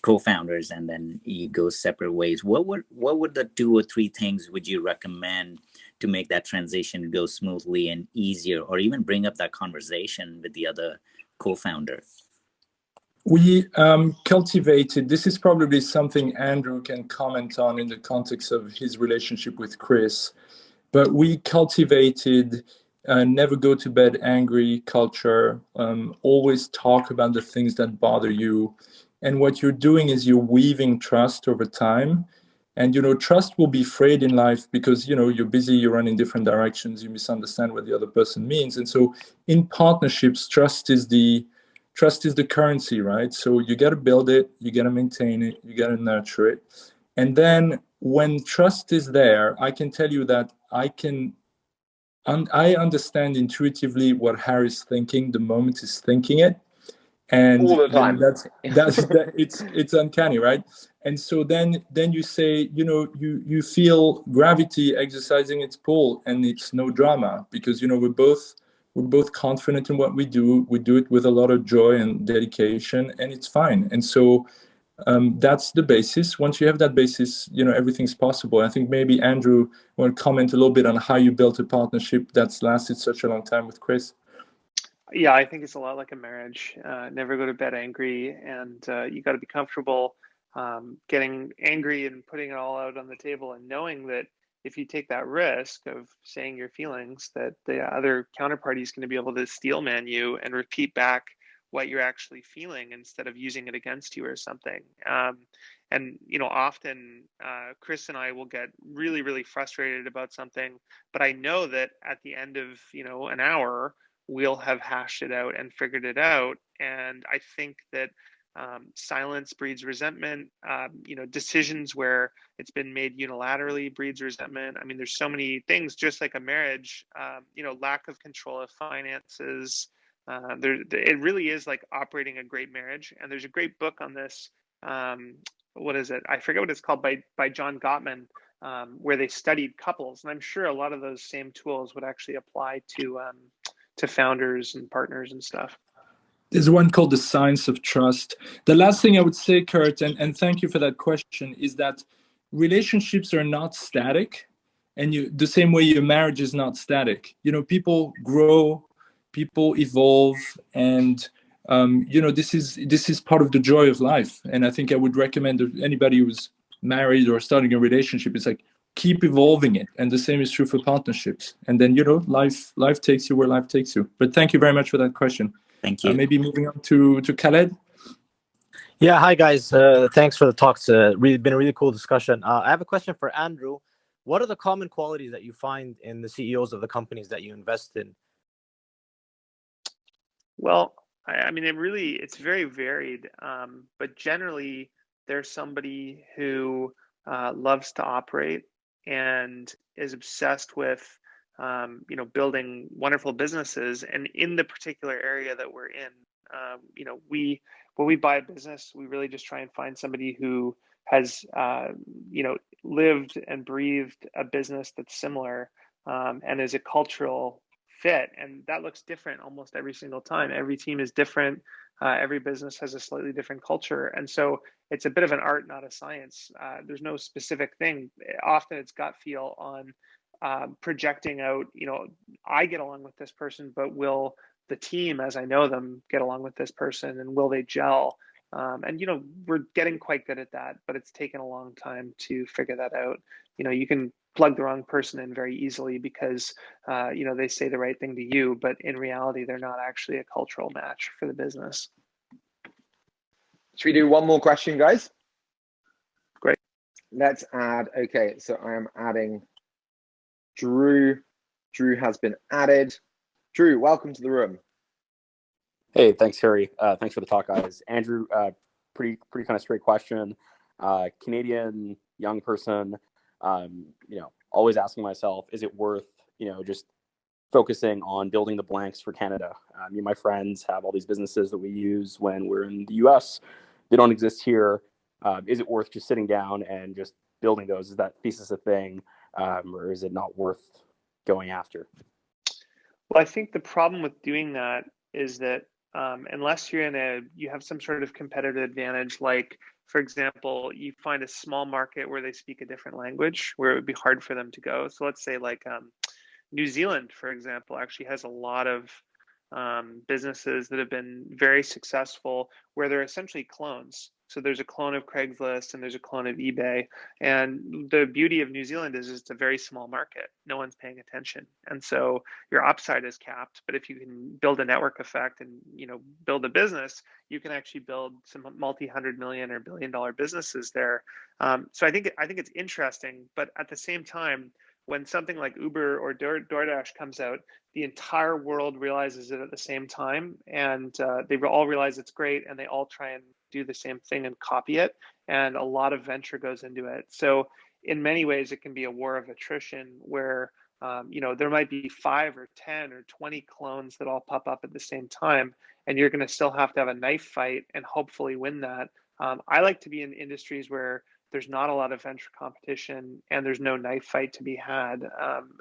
co-founders, and then you go separate ways. What would the 2 or 3 things would you recommend to make that transition go smoothly and easier, or even bring up that conversation with the other co-founder? We cultivated, this is probably something Andrew can comment on in the context of his relationship with Chris, but we cultivated never go to bed angry culture, always talk about the things that bother you. And what you're doing is you're weaving trust over time. And, trust will be frayed in life because, you're busy, you run in different directions, you misunderstand what the other person means. And so in partnerships, trust is the currency, right? So you got to build it, you got to maintain it, you got to nurture it. And then when trust is there, I can tell you that I understand intuitively what Harry's thinking the moment he's thinking it. And all the time. It's uncanny, right? And so then you say, you feel gravity exercising its pull, and it's no drama, because we're both confident in what we do. We do it with a lot of joy and dedication, and it's fine. And so that's the basis. Once you have that basis, everything's possible. I think maybe Andrew want to comment a little bit on how you built a partnership that's lasted such a long time with Chris. Yeah, I think it's a lot like a marriage. Never go to bed angry, and you got to be comfortable getting angry and putting it all out on the table, and knowing that if you take that risk of saying your feelings, that the other counterparty is going to be able to steelman you and repeat back what you're actually feeling instead of using it against you or something. And often Chris and I will get really, really frustrated about something, but I know that at the end of an hour, we'll have hashed it out and figured it out. And I think that silence breeds resentment. Decisions where it's been made unilaterally breeds resentment. I mean, there's so many things, just like a marriage, lack of control of finances. It really is like operating a great marriage. And there's a great book on this. What is it? I forget what it's called, by John Gottman, where they studied couples. And I'm sure a lot of those same tools would actually apply to founders and partners and stuff. There's one called The Science of Trust. The last thing I would say, Kurt, and thank you for that question, is that relationships are not static, and the same way your marriage is not static. People grow, people evolve, and this is part of the joy of life. And I think I would recommend anybody who's married or starting a relationship, it's like, keep evolving it. And the same is true for partnerships. And then, life takes you where life takes you. But thank you very much for that question. Thank you. Maybe moving on to Khaled. Yeah, hi guys. Thanks for the talk. It's been a really cool discussion. I have a question for Andrew. What are the common qualities that you find in the CEOs of the companies that you invest in? Well, I mean, it's very varied. But generally, there's somebody who loves to operate and is obsessed with, building wonderful businesses. And in the particular area that we're in, when we buy a business, we really just try and find somebody who has, lived and breathed a business that's similar, and is a cultural fit. And that looks different almost every single time. Every team is different. Every business has a slightly different culture. And so it's a bit of an art, not a science. There's no specific thing. Often it's gut feel on projecting out, I get along with this person, but will the team, as I know them, get along with this person, and will they gel? And we're getting quite good at that, but it's taken a long time to figure that out. You can plug the wrong person in very easily because they say the right thing to you, but in reality, they're not actually a cultural match for the business. Should we do one more question, guys? Great. Let's add. Okay, so I am adding Drew. Drew has been added. Drew, welcome to the room. Hey, thanks, Harry. Thanks for the talk, guys. Andrew, pretty kind of straight question. Canadian young person, always asking myself, is it worth, just focusing on building the blanks for Canada? Me and my friends have all these businesses that we use when we're in the US. They don't exist here. Is it worth just sitting down and just building those? Is that thesis a thing, or is it not worth going after? Well, I think the problem with doing that is that unless you have some sort of competitive advantage, like, for example, you find a small market where they speak a different language, where it would be hard for them to go. So let's say like New Zealand, for example, actually has a lot of businesses that have been very successful where they're essentially clones. So there's a clone of Craigslist and there's a clone of eBay. And the beauty of New Zealand is it's a very small market. No one's paying attention. And so your upside is capped. But if you can build a network effect and, build a business, you can actually build some multi-hundred million or billion-dollar businesses there. So I think it's interesting. But at the same time, when something like Uber or DoorDash comes out, the entire world realizes it at the same time, and they all realize it's great, and they all try and do the same thing and copy it, and a lot of venture goes into it. So in many ways, it can be a war of attrition where there might be 5 or 10 or 20 clones that all pop up at the same time, and you're going to still have to have a knife fight and hopefully win that. I like to be in industries where there's not a lot of venture competition and there's no knife fight to be had.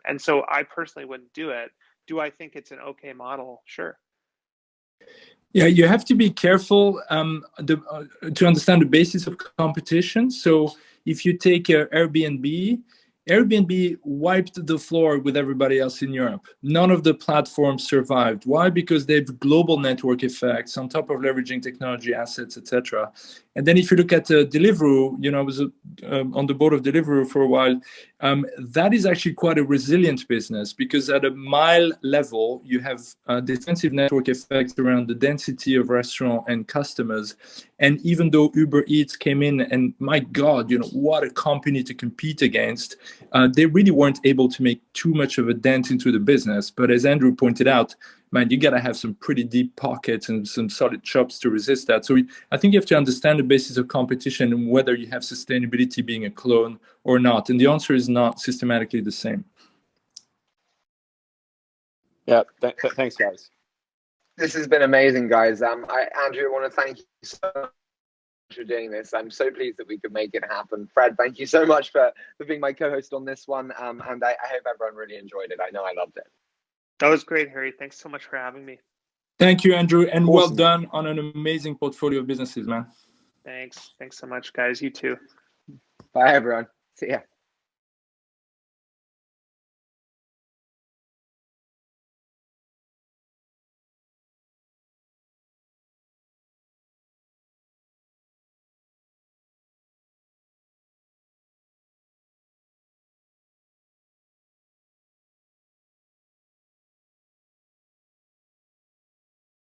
And so I personally wouldn't do it. Do I think it's an okay model? Sure. Yeah, you have to be careful to understand the basis of competition. So if you take Airbnb wiped the floor with everybody else in Europe. None of the platforms survived. Why? Because they have global network effects on top of leveraging technology assets, etc. And then if you look at Deliveroo, I was on the board of Deliveroo for a while. That is actually quite a resilient business because at a mile level, you have defensive network effects around the density of restaurant and customers. And even though Uber Eats came in and my God, what a company to compete against, they really weren't able to make too much of a dent into the business. But as Andrew pointed out, man, you got to have some pretty deep pockets and some solid chops to resist that. So I think you have to understand the basis of competition and whether you have sustainability being a clone or not. And the answer is not systematically the same. Yeah, thanks, guys. This has been amazing, guys. Andrew, I want to thank you so much for doing this. I'm so pleased that we could make it happen. Fred, thank you so much for being my co-host on this one. And I hope everyone really enjoyed it. I know I loved it. That was great, Harry. Thanks so much for having me. Thank you, Andrew. And awesome. Well done on an amazing portfolio of businesses, man. Thanks so much, guys. You too. Bye, everyone. See ya.